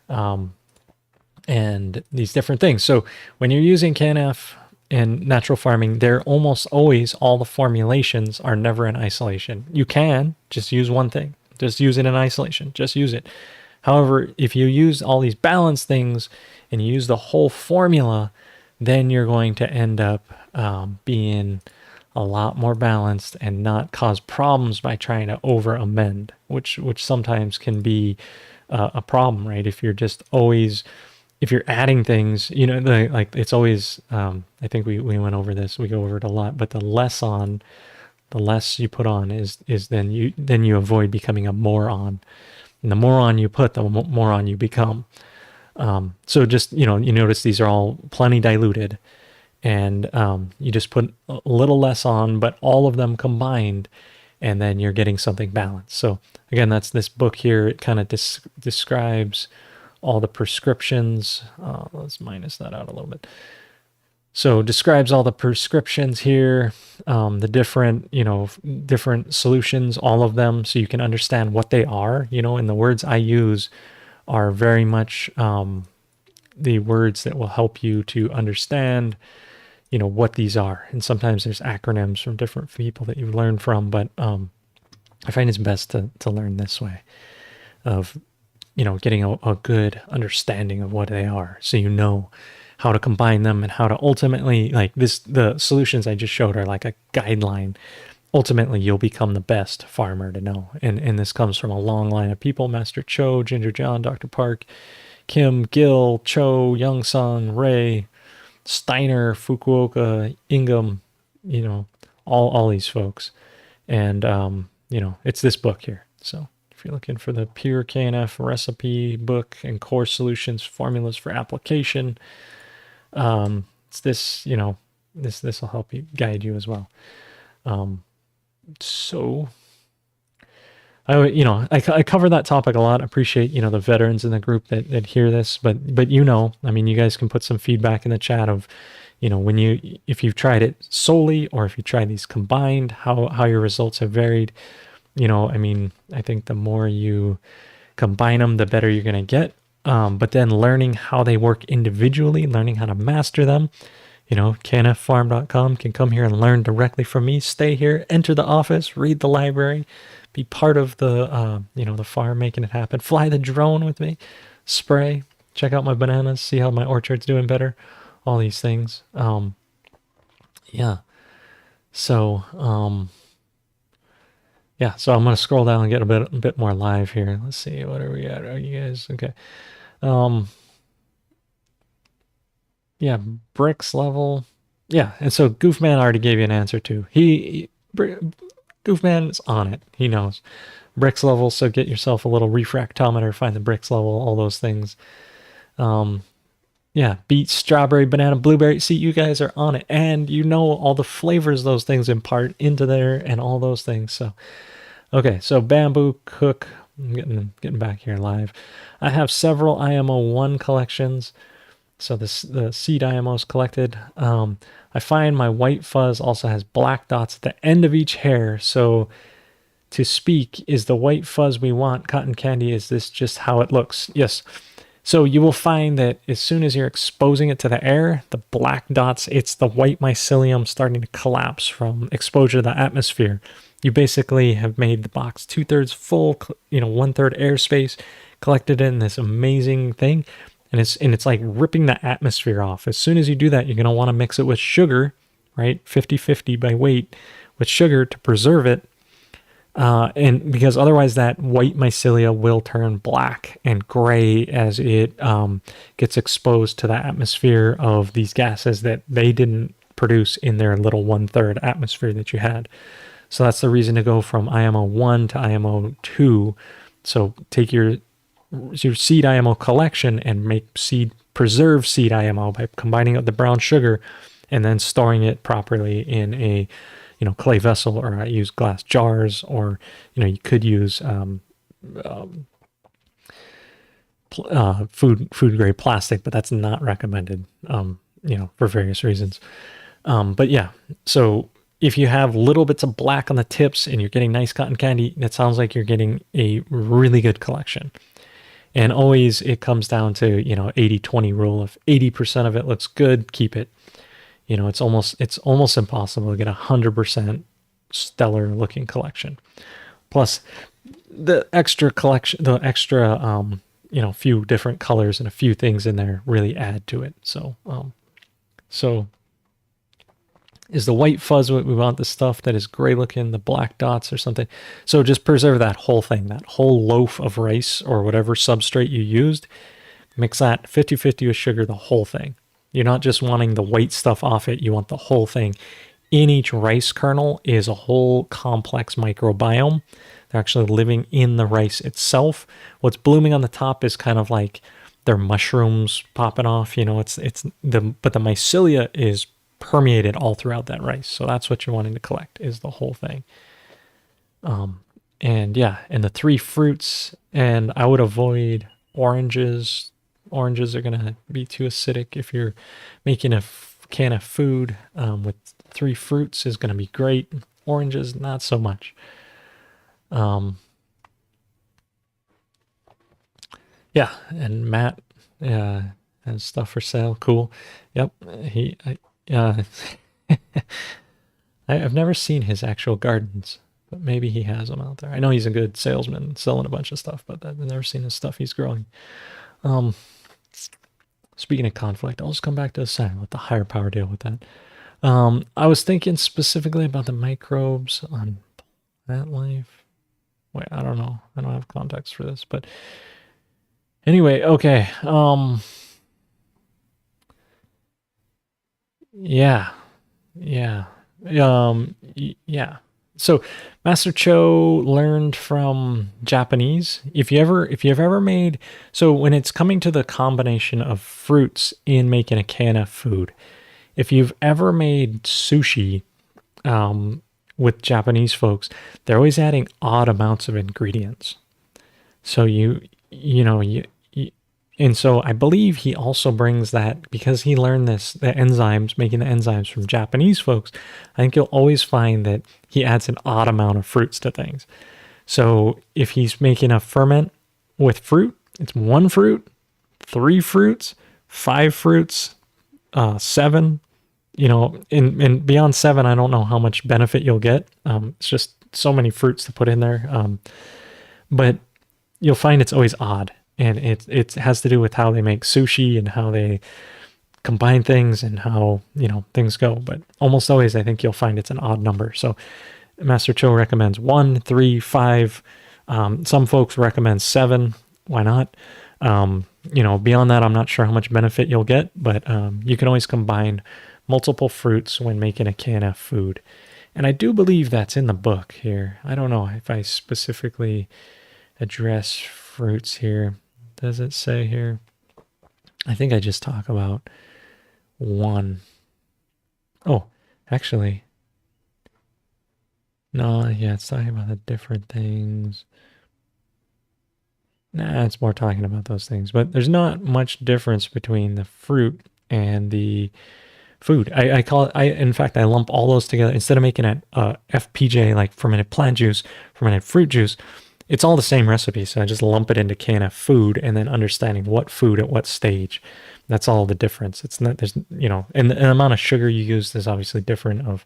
and these different things. So when you're using KNF in natural farming, they're almost always, all the formulations are never in isolation. You can just use one thing. Just use it in isolation. Just use it. However, if you use all these balanced things and you use the whole formula, then you're going to end up being a lot more balanced and not cause problems by trying to over amend, which sometimes can be a problem, right? If you're just always, if you're adding things, like it's always, I think we went over this, we go over it a lot, but the less you put on is then you avoid becoming a moron. And the more on you put, the more on you become. So just, you notice these are all plenty diluted, and you just put a little less on, but all of them combined and then you're getting something balanced. So again, that's this book here. It kind of describes all the prescriptions. Let's minus that out a little bit. So describes all the prescriptions here, the different, different solutions, all of them, so you can understand what they are, and the words I use are very much the words that will help you to understand, what these are. And sometimes there's acronyms from different people that you learn from, but I find it's best to learn this way of, getting a good understanding of what they are, so how to combine them and how to ultimately, the solutions I just showed are like a guideline. Ultimately, you'll become the best farmer to know. And this comes from a long line of people: Master Cho, Ginger John, Dr. Park, Kim, Gil, Cho, Young Sung, Ray, Steiner, Fukuoka, Ingham, all these folks. And, it's this book here. So if you're looking for the pure KNF recipe book and core solutions, formulas for application, it's this, this will help you, guide you as well. So I cover that topic a lot. I appreciate, the veterans in the group that hear this, but you guys can put some feedback in the chat of, if you've tried it solely or if you try these combined, how your results have varied. I think the more you combine them, the better you're going to get. But then learning how they work individually, learning how to master them, knffarm.com can come here and learn directly from me. Stay here, enter the office, read the library, be part of the, the farm making it happen. Fly the drone with me, spray, check out my bananas, see how my orchard's doing better, all these things. Yeah. So, so I'm going to scroll down and get a bit more live here. Let's see, what are we at? Are you guys okay? Yeah, bricks level. Yeah, and so Goofman already gave you an answer too. Goofman is on it. He knows. Bricks level, so get yourself a little refractometer, find the bricks level, all those things. Yeah, beet, strawberry, banana, blueberry. See, you guys are on it. And all the flavors those things impart into there and all those things. So, okay, so bamboo, cook. I'm getting back here live. I have several IMO 1 collections. So the seed IMOs collected. I find my white fuzz also has black dots at the end of each hair. So to speak, is the white fuzz we want cotton candy? Is this just how it looks? Yes. So you will find that as soon as you're exposing it to the air, the black dots, it's the white mycelium starting to collapse from exposure to the atmosphere. You basically have made the box 2/3 full, 1/3 airspace, collected it in this amazing thing. And it's like ripping the atmosphere off. As soon as you do that, you're going to want to mix it with sugar, right? 50-50 by weight with sugar to preserve it. And because otherwise that white mycelia will turn black and gray as it gets exposed to the atmosphere of these gases that they didn't produce in their little 1/3 atmosphere that you had. So that's the reason to go from IMO 1 to IMO 2. So take your seed IMO collection and preserve seed IMO by combining up the brown sugar and then storing it properly in a clay vessel, or I use glass jars, or you could use food grade plastic, but that's not recommended for various reasons. But yeah, so if you have little bits of black on the tips and you're getting nice cotton candy, that sounds like you're getting a really good collection. And always it comes down to, 80-20 rule. If 80% of it looks good, keep it. It's almost impossible to get 100% stellar looking collection. Plus the extra collection, few different colors and a few things in there really add to it. So is the white fuzz what we want? The stuff that is gray looking, the black dots or something. So just preserve that whole thing, that whole loaf of rice or whatever substrate you used. Mix that 50-50 with sugar, the whole thing. You're not just wanting the white stuff off it. You want the whole thing. In each rice kernel is a whole complex microbiome. They're actually living in the rice itself. What's blooming on the top is kind of like they're mushrooms popping off. But the mycelia is permeated all throughout that rice. So that's what you're wanting to collect, is the whole thing. And yeah, and the three fruits, and I would avoid oranges. Oranges are gonna be too acidic if you're making a can of food. With three fruits is gonna be great. Oranges, not so much. Yeah, and Matt has stuff for sale. Cool. Yep. Uh, I've never seen his actual gardens, but maybe he has them out there. I know he's a good salesman selling a bunch of stuff, but I've never seen his stuff he's growing. Um, Speaking of conflict, I'll just come back to the side. Let the higher power deal with that. I was thinking specifically about the microbes on plant life. Wait, I don't know. I don't have context for this, but anyway, okay. Yeah, yeah, yeah. So Master Cho learned from Japanese. If you've ever made, so when it's coming to the combination of fruits in making a KNF food, if you've ever made sushi with Japanese folks, they're always adding odd amounts of ingredients. So you know you and so I believe he also brings that because he learned this, the enzymes, making the enzymes from Japanese folks. I think you'll always find that he adds an odd amount of fruits to things. So if he's making a ferment with fruit, it's one fruit, three fruits, five fruits, seven. And beyond seven, I don't know how much benefit you'll get. It's just so many fruits to put in there. But you'll find it's always odd. And it has to do with how they make sushi and how they combine things and how, things go. But almost always, I think you'll find it's an odd number. So Master Cho recommends 1, 3, 5. Some folks recommend 7. Why not? Beyond that, I'm not sure how much benefit you'll get, but you can always combine multiple fruits when making a KNF food. And I do believe that's in the book here. I don't know if I specifically address fruits here. Does it say here? I think I just talk about one. Oh, actually. No, yeah, it's talking about the different things. Nah, it's more talking about those things. But there's not much difference between the fruit and the food. I call it, in fact, I lump all those together. Instead of making it FPJ, like fermented plant juice, fermented fruit juice, it's all the same recipe. So I just lump it into KNF food and then understanding what food at what stage. That's all the difference. It's not, there's, and the amount of sugar you use is obviously different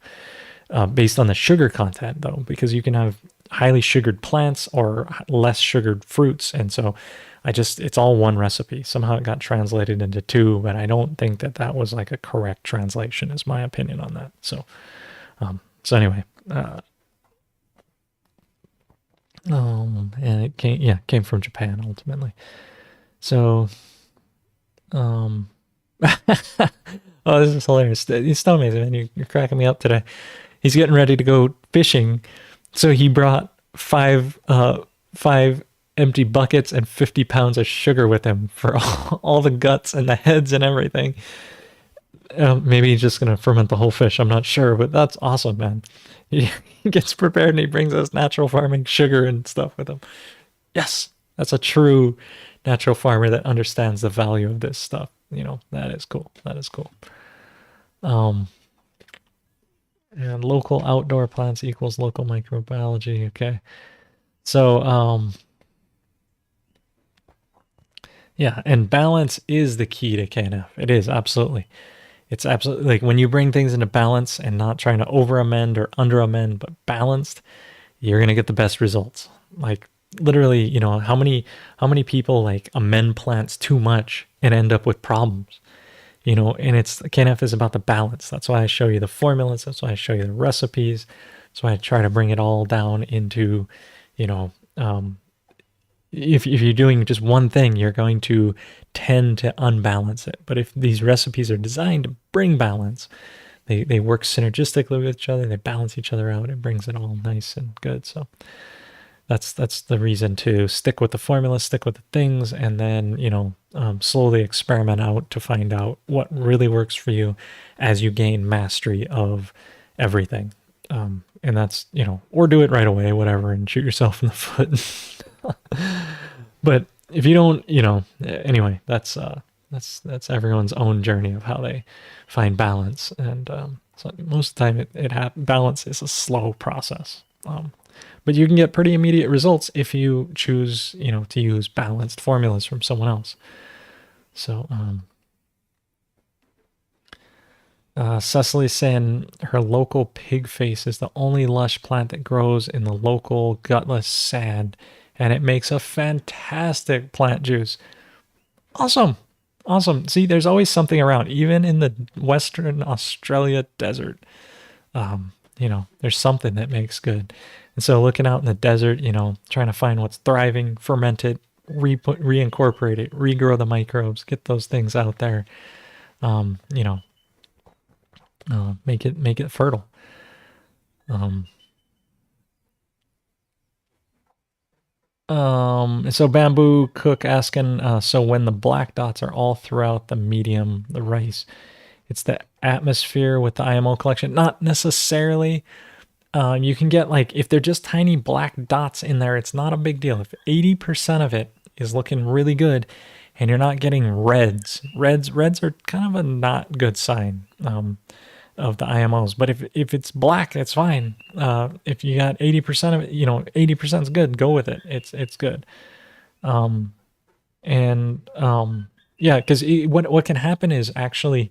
based on the sugar content though, because you can have highly sugared plants or less sugared fruits. And so it's all one recipe. Somehow it got translated into two, but I don't think that was like a correct translation is my opinion on that. So anyway, and it came from Japan ultimately. So, oh, this is hilarious. It's so amazing, man. You're cracking me up today. He's getting ready to go fishing. So he brought five empty buckets and 50 pounds of sugar with him for all the guts and the heads and everything. Maybe he's just going to ferment the whole fish. I'm not sure, but that's awesome, man. He gets prepared and he brings us natural farming sugar and stuff with him. Yes, that's a true natural farmer that understands the value of this stuff. That is cool. That is cool. And local outdoor plants equals local microbiology. Okay. So, yeah, and balance is the key to KNF. It is, absolutely. It's absolutely like when you bring things into balance and not trying to over amend or under amend, but balanced, you're going to get the best results. Like literally, how many people like amend plants too much and end up with problems, and it's KNF is about the balance. That's why I show you the formulas. That's why I show you the recipes. That's why I try to bring it all down into, if you're doing just one thing, you're going to tend to unbalance it. But if these recipes are designed to bring balance, they work synergistically with each other. They balance each other out. It brings it all nice and good. So that's the reason to stick with the formula, stick with the things, and then, slowly experiment out to find out what really works for you as you gain mastery of everything. And that's, or do it right away, whatever, and shoot yourself in the foot. But if you don't, anyway, that's everyone's own journey of how they find balance. And so most of the time, balance is a slow process. But you can get pretty immediate results if you choose, to use balanced formulas from someone else. So, Cecily's saying her local pig face is the only lush plant that grows in the local gutless sand, and it makes a fantastic plant juice. Awesome. Awesome. See, there's always something around, even in the Western Australia desert. There's something that makes good. And so looking out in the desert, trying to find what's thriving, ferment it, reincorporate it, regrow the microbes, get those things out there, make it fertile. So Bamboo Cook asking, so when the black dots are all throughout the medium, the rice, it's the atmosphere with the IMO collection? Not necessarily. You can get, like, if they're just tiny black dots in there, it's not a big deal. If 80% of it is looking really good and you're not getting reds are kind of a not good sign of the IMOs. But if it's black, it's fine. If you got 80% of it, 80% is good, go with it. It's good. Yeah, because what can happen is actually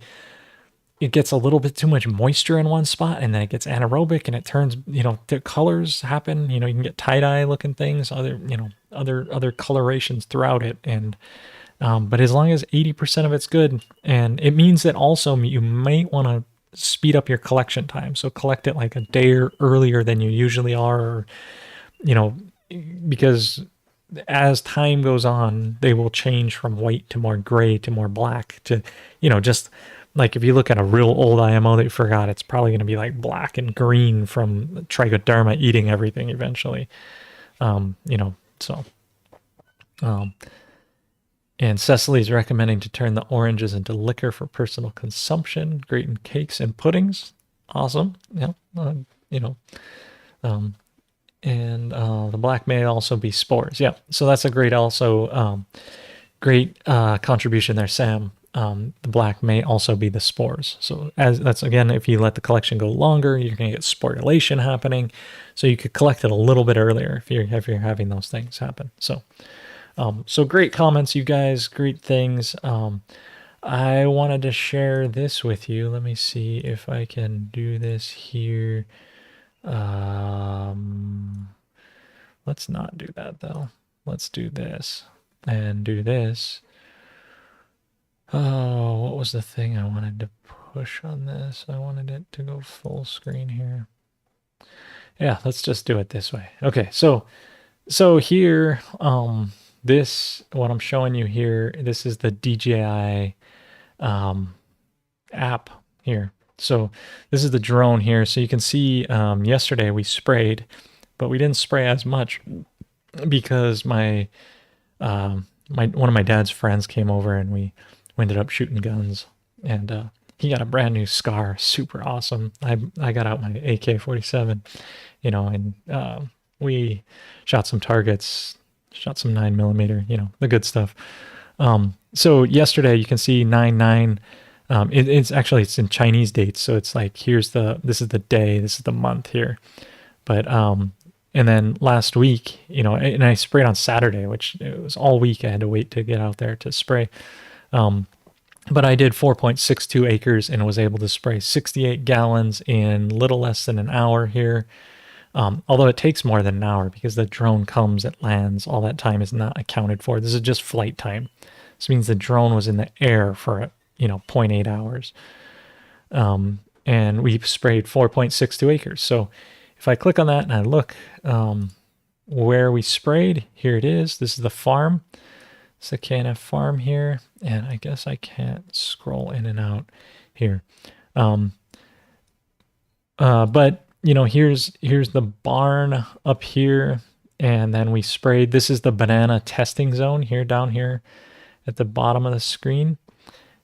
it gets a little bit too much moisture in one spot, and then it gets anaerobic, and it turns, the colors happen. You can get tie-dye looking things, other colorations throughout it, and but as long as 80% of it's good, and it means that also you might want to speed up your collection time. So collect it like a day earlier than you usually are, or, because as time goes on, they will change from white to more gray to more black to, just like if you look at a real old IMO that you forgot, it's probably going to be like black and green from trichoderma eating everything eventually. And Cecily's recommending to turn the oranges into liquor for personal consumption. Great in cakes and puddings. Awesome. Yeah. And the black may also be spores. Yeah. So that's a great contribution there, Sam. The black may also be the spores. So that's again, if you let the collection go longer, you're going to get sporulation happening. So you could collect it a little bit earlier if you're having those things happen. So great comments, you guys. Great things. I wanted to share this with you. Let me see if I can do this here. Let's not do that though. Let's do this and do this. Oh, what was the thing I wanted to push on this? I wanted it to go full screen here. Yeah, let's just do it this way. Okay, so here, what I'm showing you here, this is the DJI app here. So this is the drone here. So you can see yesterday we sprayed, but we didn't spray as much because one of my dad's friends came over and we ended up shooting guns, and he got a brand new SCAR, super awesome. I got out my AK-47, and we shot some targets, shot some 9mm, the good stuff. So yesterday you can see 9/9. It's in Chinese dates, so it's like this is the day, this is the month here. But and then last week, and I sprayed on Saturday, which it was all week. I had to wait to get out there to spray. But I did 4.62 acres and was able to spray 68 gallons in little less than an hour here. Although it takes more than an hour because the drone comes, it lands, all that time is not accounted for. This is just flight time. This means the drone was in the air for 0.8 hours. And we sprayed 4.62 acres. So if I click on that and I look where we sprayed, here it is. This is the farm. It's the KNF farm here. And I guess I can't scroll in and out here. But here's the barn up here, and then we sprayed. This is the banana testing zone here, down here at the bottom of the screen.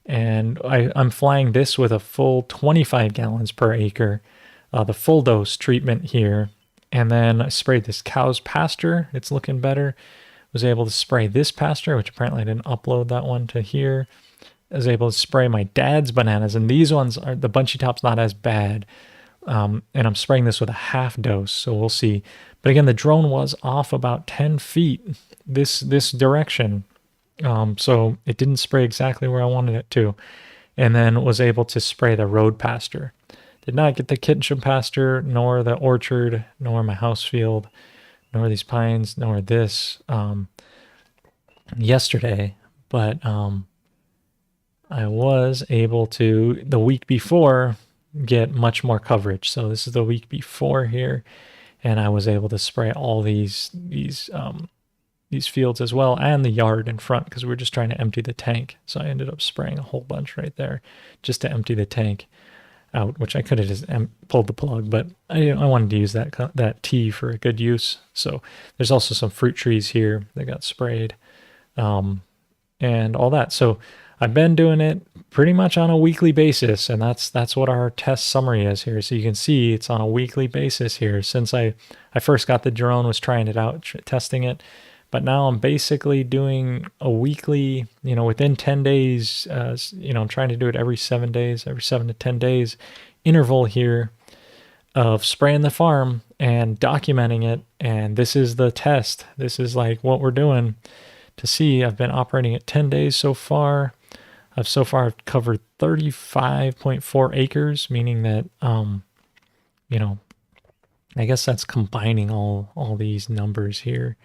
And I'm flying this with a full 25 gallons per acre. the full dose treatment here. And then I sprayed this cow's pasture. It's looking better. Was able to spray this pasture, which apparently I didn't upload that one to here. I was able to spray my dad's bananas, and these ones are, the bunchy top's not as bad. And I'm spraying this with a half dose, so we'll see. But again, the drone was off about 10 feet this direction. So it didn't spray exactly where I wanted it to. And then was able to spray the road pasture. Did not get the kitchen pasture, nor the orchard, nor my house field, nor these pines, nor this yesterday. But I was able to, the week before, get much more coverage. So this is the week before here, and I was able to spray all these fields as well, and the yard in front, because we were just trying to empty the tank. So I ended up spraying a whole bunch right there just to empty the tank out, which I could have just pulled the plug, but I wanted to use that tea for a good use. So there's also some fruit trees here that got sprayed, and all that. So I've been doing it pretty much on a weekly basis, and that's what our test summary is here. So you can see it's on a weekly basis here. Since I first got the drone, was trying it out, testing it, but now I'm basically doing a weekly, within 10 days, I'm trying to do it every 7 days, every 7 to 10 days interval here of spraying the farm and documenting it. And this is the test. This is like what we're doing to see. I've been operating at 10 days so far. I've so far covered 35.4 acres, meaning that, I guess that's combining all these numbers here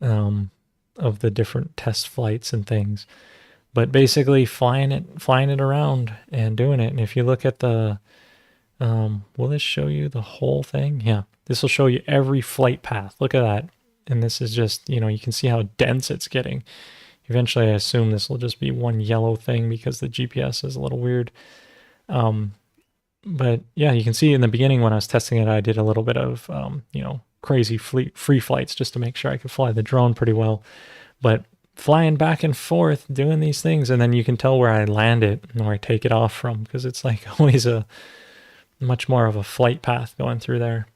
of the different test flights and things. But basically flying it around and doing it. And if you look at the, will this show you the whole thing? Yeah, this will show you every flight path. Look at that. And this is just, you can see how dense it's getting. Eventually, I assume this will just be one yellow thing because the GPS is a little weird. But yeah, you can see in the beginning when I was testing it, I did a little bit of, crazy free flights just to make sure I could fly the drone pretty well. But flying back and forth, doing these things, and then you can tell where I land it and where I take it off from, because it's like always a much more of a flight path going through there.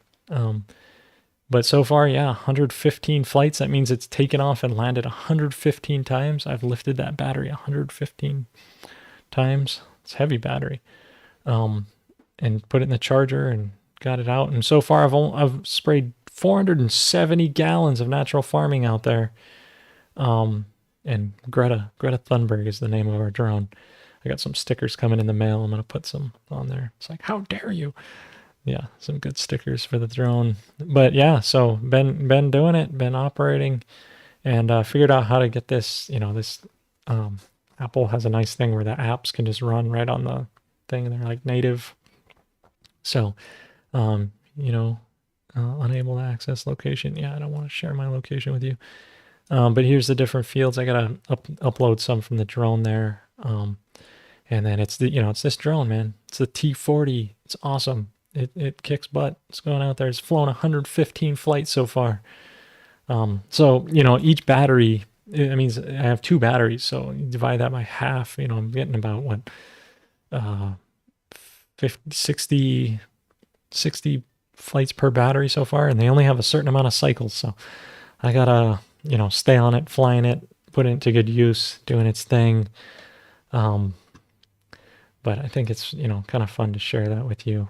But so far, 115 flights. That means it's taken off and landed 115 times. I've lifted that battery 115 times. It's a heavy battery. And put it in the charger and got it out. And so far, I've sprayed 470 gallons of natural farming out there. And Greta Thunberg is the name of our drone. I got some stickers coming in the mail. I'm going to put some on there. It's like, how dare you? Yeah, some good stickers for the drone. But yeah, so been doing it, been operating, and figured out how to get this. This Apple has a nice thing where the apps can just run right on the thing, and they're like native. So, unable to access location. Yeah, I don't want to share my location with you. But here's the different fields. I gotta upload some from the drone there. And then it's it's this drone, man. It's the T40. It's awesome. It kicks butt. It's going out there. It's flown 115 flights so far. So, each battery, it means I have 2 batteries. So you divide that by half, I'm getting about what, 60 flights per battery so far. And they only have a certain amount of cycles. So I gotta, stay on it, flying it, put it into good use, doing its thing. But I think it's, kind of fun to share that with you.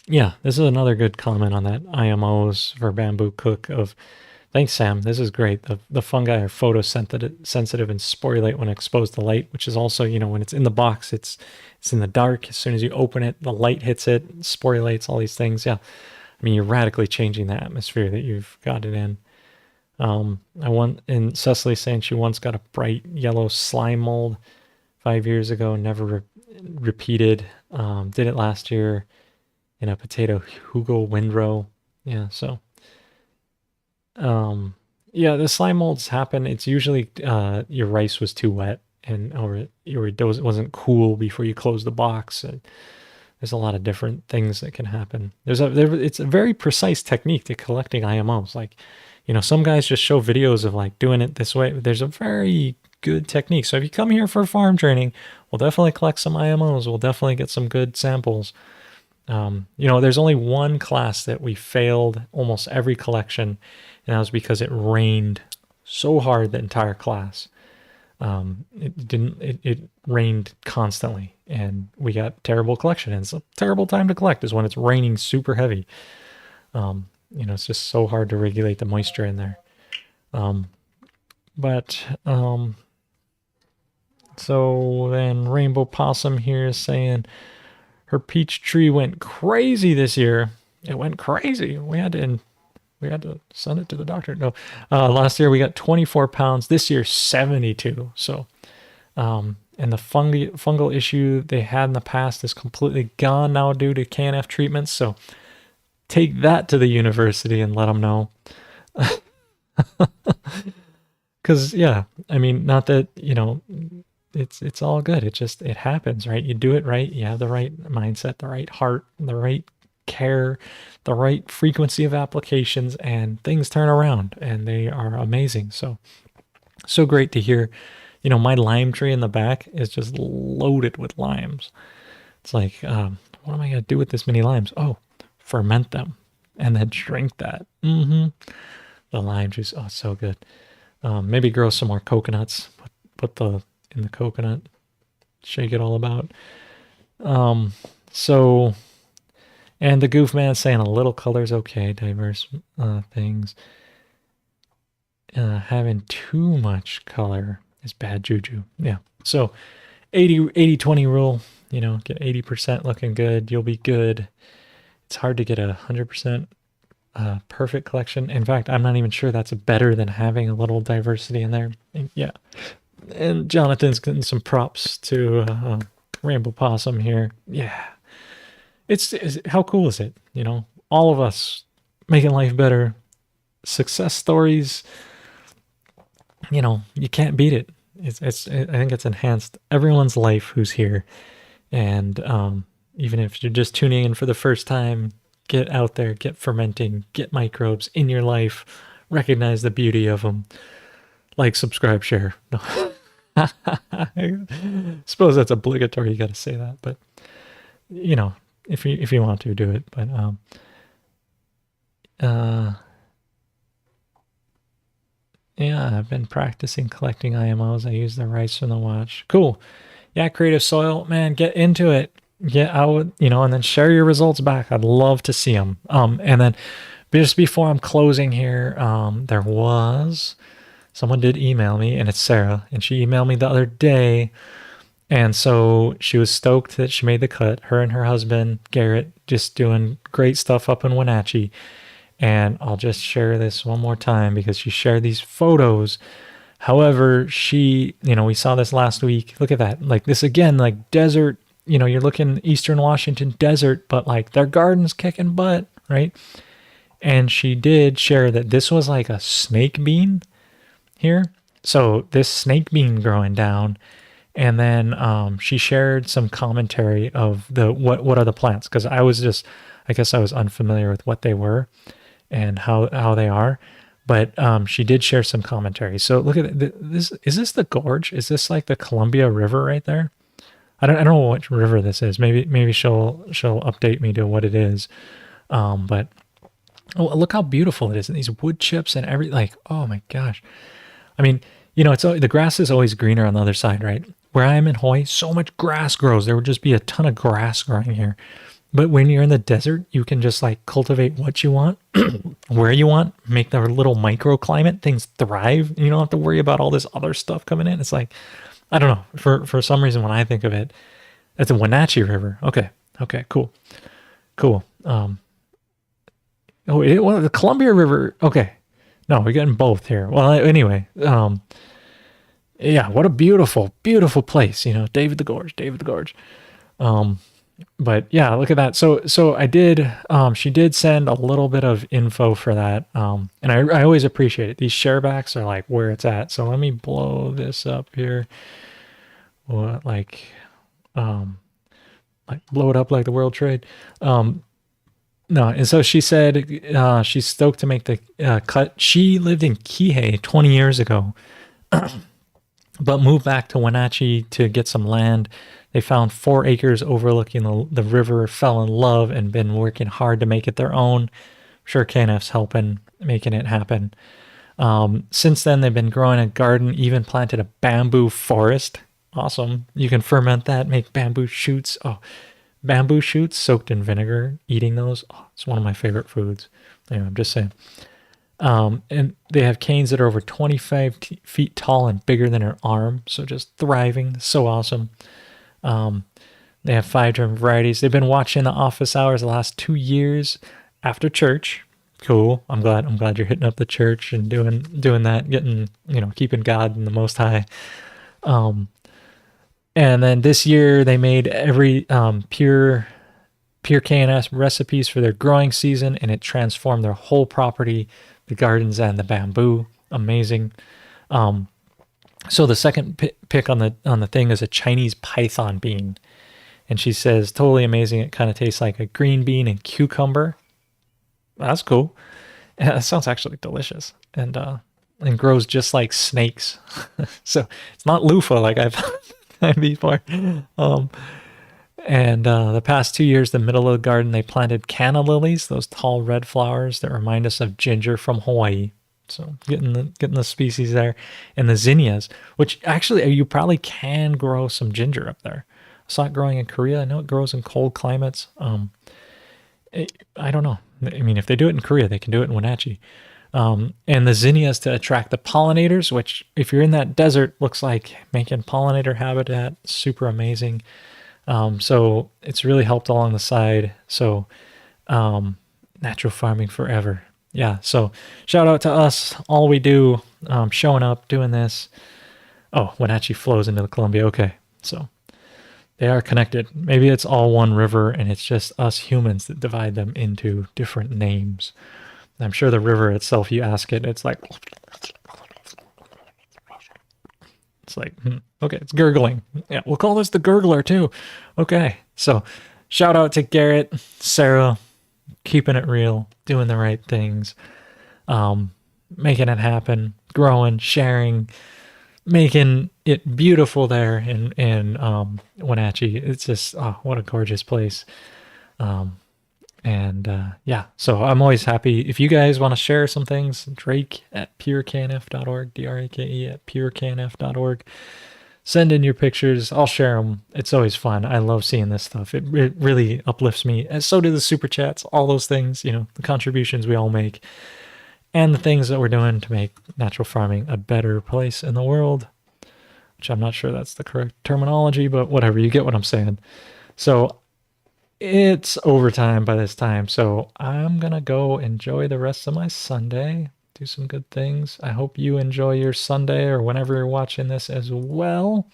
Yeah, this is another good comment on that IMOs for Bamboo Cook of, thanks, Sam. This is great. The fungi are photosensitive and sporulate when exposed to light, which is also, when it's in the box, it's in the dark. As soon as you open it, the light hits it, sporulates, all these things. Yeah. I mean, you're radically changing the atmosphere that you've got it in. And Cecily saying she once got a bright yellow slime mold 5 years ago, never repeated. Did it last year in a potato Hugo windrow. Yeah, so the slime molds happen. It's usually your rice was too wet or it wasn't cool before you close the box. There's a lot of different things that can happen. It's a very precise technique to collecting IMOs. Like, You know, some guys just show videos of like doing it this way. There's a very good technique. So if you come here for farm training, we'll definitely collect some IMOs. We'll definitely get some good samples. You know, there's only one class that we failed almost every collection, and that was because it rained so hard the entire class. It rained constantly, and we got terrible collection. And it's a terrible time to collect is when it's raining super heavy. You know, it's just so hard to regulate the moisture in there. So then Rainbow Possum here is saying her peach tree went crazy this year. It went crazy. We had to send it to the doctor. No, last year we got 24 pounds. This year 72. So, and the fungal issue they had in the past is completely gone now due to KNF treatments. So take that to the university and let them know. Because yeah, I mean, not that, you know, it's all good. It happens, right? You do it right. You have the right mindset, the right heart, the right care, the right frequency of applications, and things turn around, and they are amazing. So great to hear. You know, my lime tree in the back is just loaded with limes. It's like, what am I gonna do with this many limes? Oh, ferment them and then drink that. The lime juice. Oh, it's so good. Maybe grow some more coconuts. Put the in the coconut, shake it all about. So, and the goof man saying a little color's okay, diverse things. Having too much color is bad juju. Yeah. So 80-20 rule, you know, get 80% looking good, you'll be good. It's hard to get 100% perfect collection. In fact, I'm not even sure that's better than having a little diversity in there. And yeah. And Jonathan's getting some props to Rainbow Possum here. Yeah. It's how cool is it? You know, all of us making life better. Success stories. You know, you can't beat it. I think it's enhanced everyone's life who's here. And even if you're just tuning in for the first time, get out there, get fermenting, get microbes in your life, recognize the beauty of them. Like, subscribe, share. No. I suppose that's obligatory. You got to say that, but you know, if you want to do it. But yeah, I've been practicing collecting IMOs. I use the rice from the watch. Cool. Yeah, Creative Soil, man, get into it. Get out, you know, and then share your results back. I'd love to see them. And then just before I'm closing here, there was. Someone did email me, and it's Sarah, and she emailed me the other day, and so she was stoked that she made the cut. Her and her husband, Garrett, just doing great stuff up in Wenatchee, and I'll just share this one more time because she shared these photos. However, she, you know, we saw this last week. Look at that. Like this again, like desert, you know, you're looking Eastern Washington desert, but like their garden's kicking butt, right? And she did share that this was like a snake bean here. So this snake bean growing down, and then she shared some commentary of the what are the plants, because I guess I was unfamiliar with what they were and how they are, but she did share some commentary. So look at this. Is this the gorge? Is this like the Columbia River right there? I don't know what river this is. Maybe she'll update me to what it is. But oh, look how beautiful it is, and these wood chips and like, oh my gosh. I mean, you know, the grass is always greener on the other side, right? Where I am in Hawaii, so much grass grows. There would just be a ton of grass growing here. But when you're in the desert, you can just like cultivate what you want, where you want, make the little microclimate, things thrive. You don't have to worry about all this other stuff coming in. It's like, I don't know. For some reason, when I think of it, it's a Wenatchee River. Okay, cool. Oh, the Columbia River. Okay. No, we're getting both here. Well, anyway, yeah, what a beautiful, beautiful place, you know, David the Gorge. But yeah, look at that. So I did, she did send a little bit of info for that. And I always appreciate it. These sharebacks are like where it's at. So let me blow this up here. What, like blow it up like the World Trade. No, and so she said she's stoked to make the cut. She lived in Kihei 20 years ago, but moved back to Wenatchee to get some land. They found 4 acres overlooking the river, fell in love, and been working hard to make it their own. I'm sure KNF's helping making it happen. Since then, they've been growing a garden, even planted a bamboo forest. Awesome. You can ferment that, make bamboo shoots. Oh, bamboo shoots soaked in vinegar, eating those. Oh, it's one of my favorite foods. Anyway, I'm just saying. And they have canes that are over 25 feet tall and bigger than an arm. So just thriving. So awesome. They have 5 different varieties. They've been watching the office hours the last 2 years after church. Cool. I'm glad you're hitting up the church and doing that, getting, keeping God and the Most High. And then this year they made every pure KNF recipes for their growing season, and it transformed their whole property, the gardens and the bamboo. Amazing. So the second pick on the thing is a Chinese python bean, and she says totally amazing. It kind of tastes like a green bean and cucumber. That's cool. Yeah, that sounds actually delicious, and grows just like snakes. So it's not loofah like I've had before. And the past 2 years, the middle of the garden, they planted canna lilies, those tall red flowers that remind us of ginger from Hawaii. So getting the species there, and the zinnias, which actually you probably can grow some ginger up there. I saw it growing in Korea. I know it grows in cold climates. I don't know. I mean, if they do it in Korea, they can do it in Wenatchee. And the zinnias to attract the pollinators, which if you're in that desert, looks like making pollinator habitat super amazing. So it's really helped along the side. So natural farming forever. Yeah. So shout out to us. All we do, showing up, doing this. Oh, Wenatchee flows into the Columbia. Okay. So they are connected. Maybe it's all one river and it's just us humans that divide them into different names. I'm sure the river itself, you ask it, it's like, okay, it's gurgling. Yeah, we'll call this the gurgler too. Okay, so shout out to Garrett, Sarah, keeping it real, doing the right things, making it happen, growing, sharing, making it beautiful there in Wenatchee. It's just, oh, what a gorgeous place. Yeah, so I'm always happy. If you guys want to share some things, Drake at pureknf.org, DRAKE at pureknf.org. Send in your pictures. I'll share them. It's always fun. I love seeing this stuff. It really uplifts me. And so do the super chats, all those things, the contributions we all make, and the things that we're doing to make natural farming a better place in the world, which I'm not sure that's the correct terminology, but whatever, you get what I'm saying. So it's overtime by this time, so I'm going to go enjoy the rest of my Sunday, do some good things. I hope you enjoy your Sunday or whenever you're watching this as well.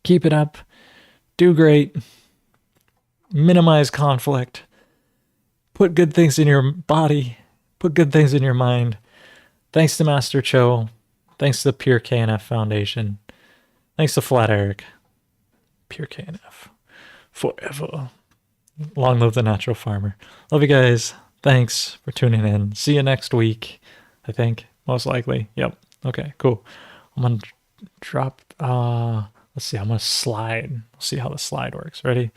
Keep it up. Do great. Minimize conflict. Put good things in your body. Put good things in your mind. Thanks to Master Cho. Thanks to the Pure KNF Foundation. Thanks to Flat Eric. Pure KNF. Forever. Long live the natural farmer. Love you guys. Thanks for tuning in. See you next week, I think. Most likely. Yep. Okay, cool. I'm going to drop... let's see. I'm going to slide. See how the slide works. Ready?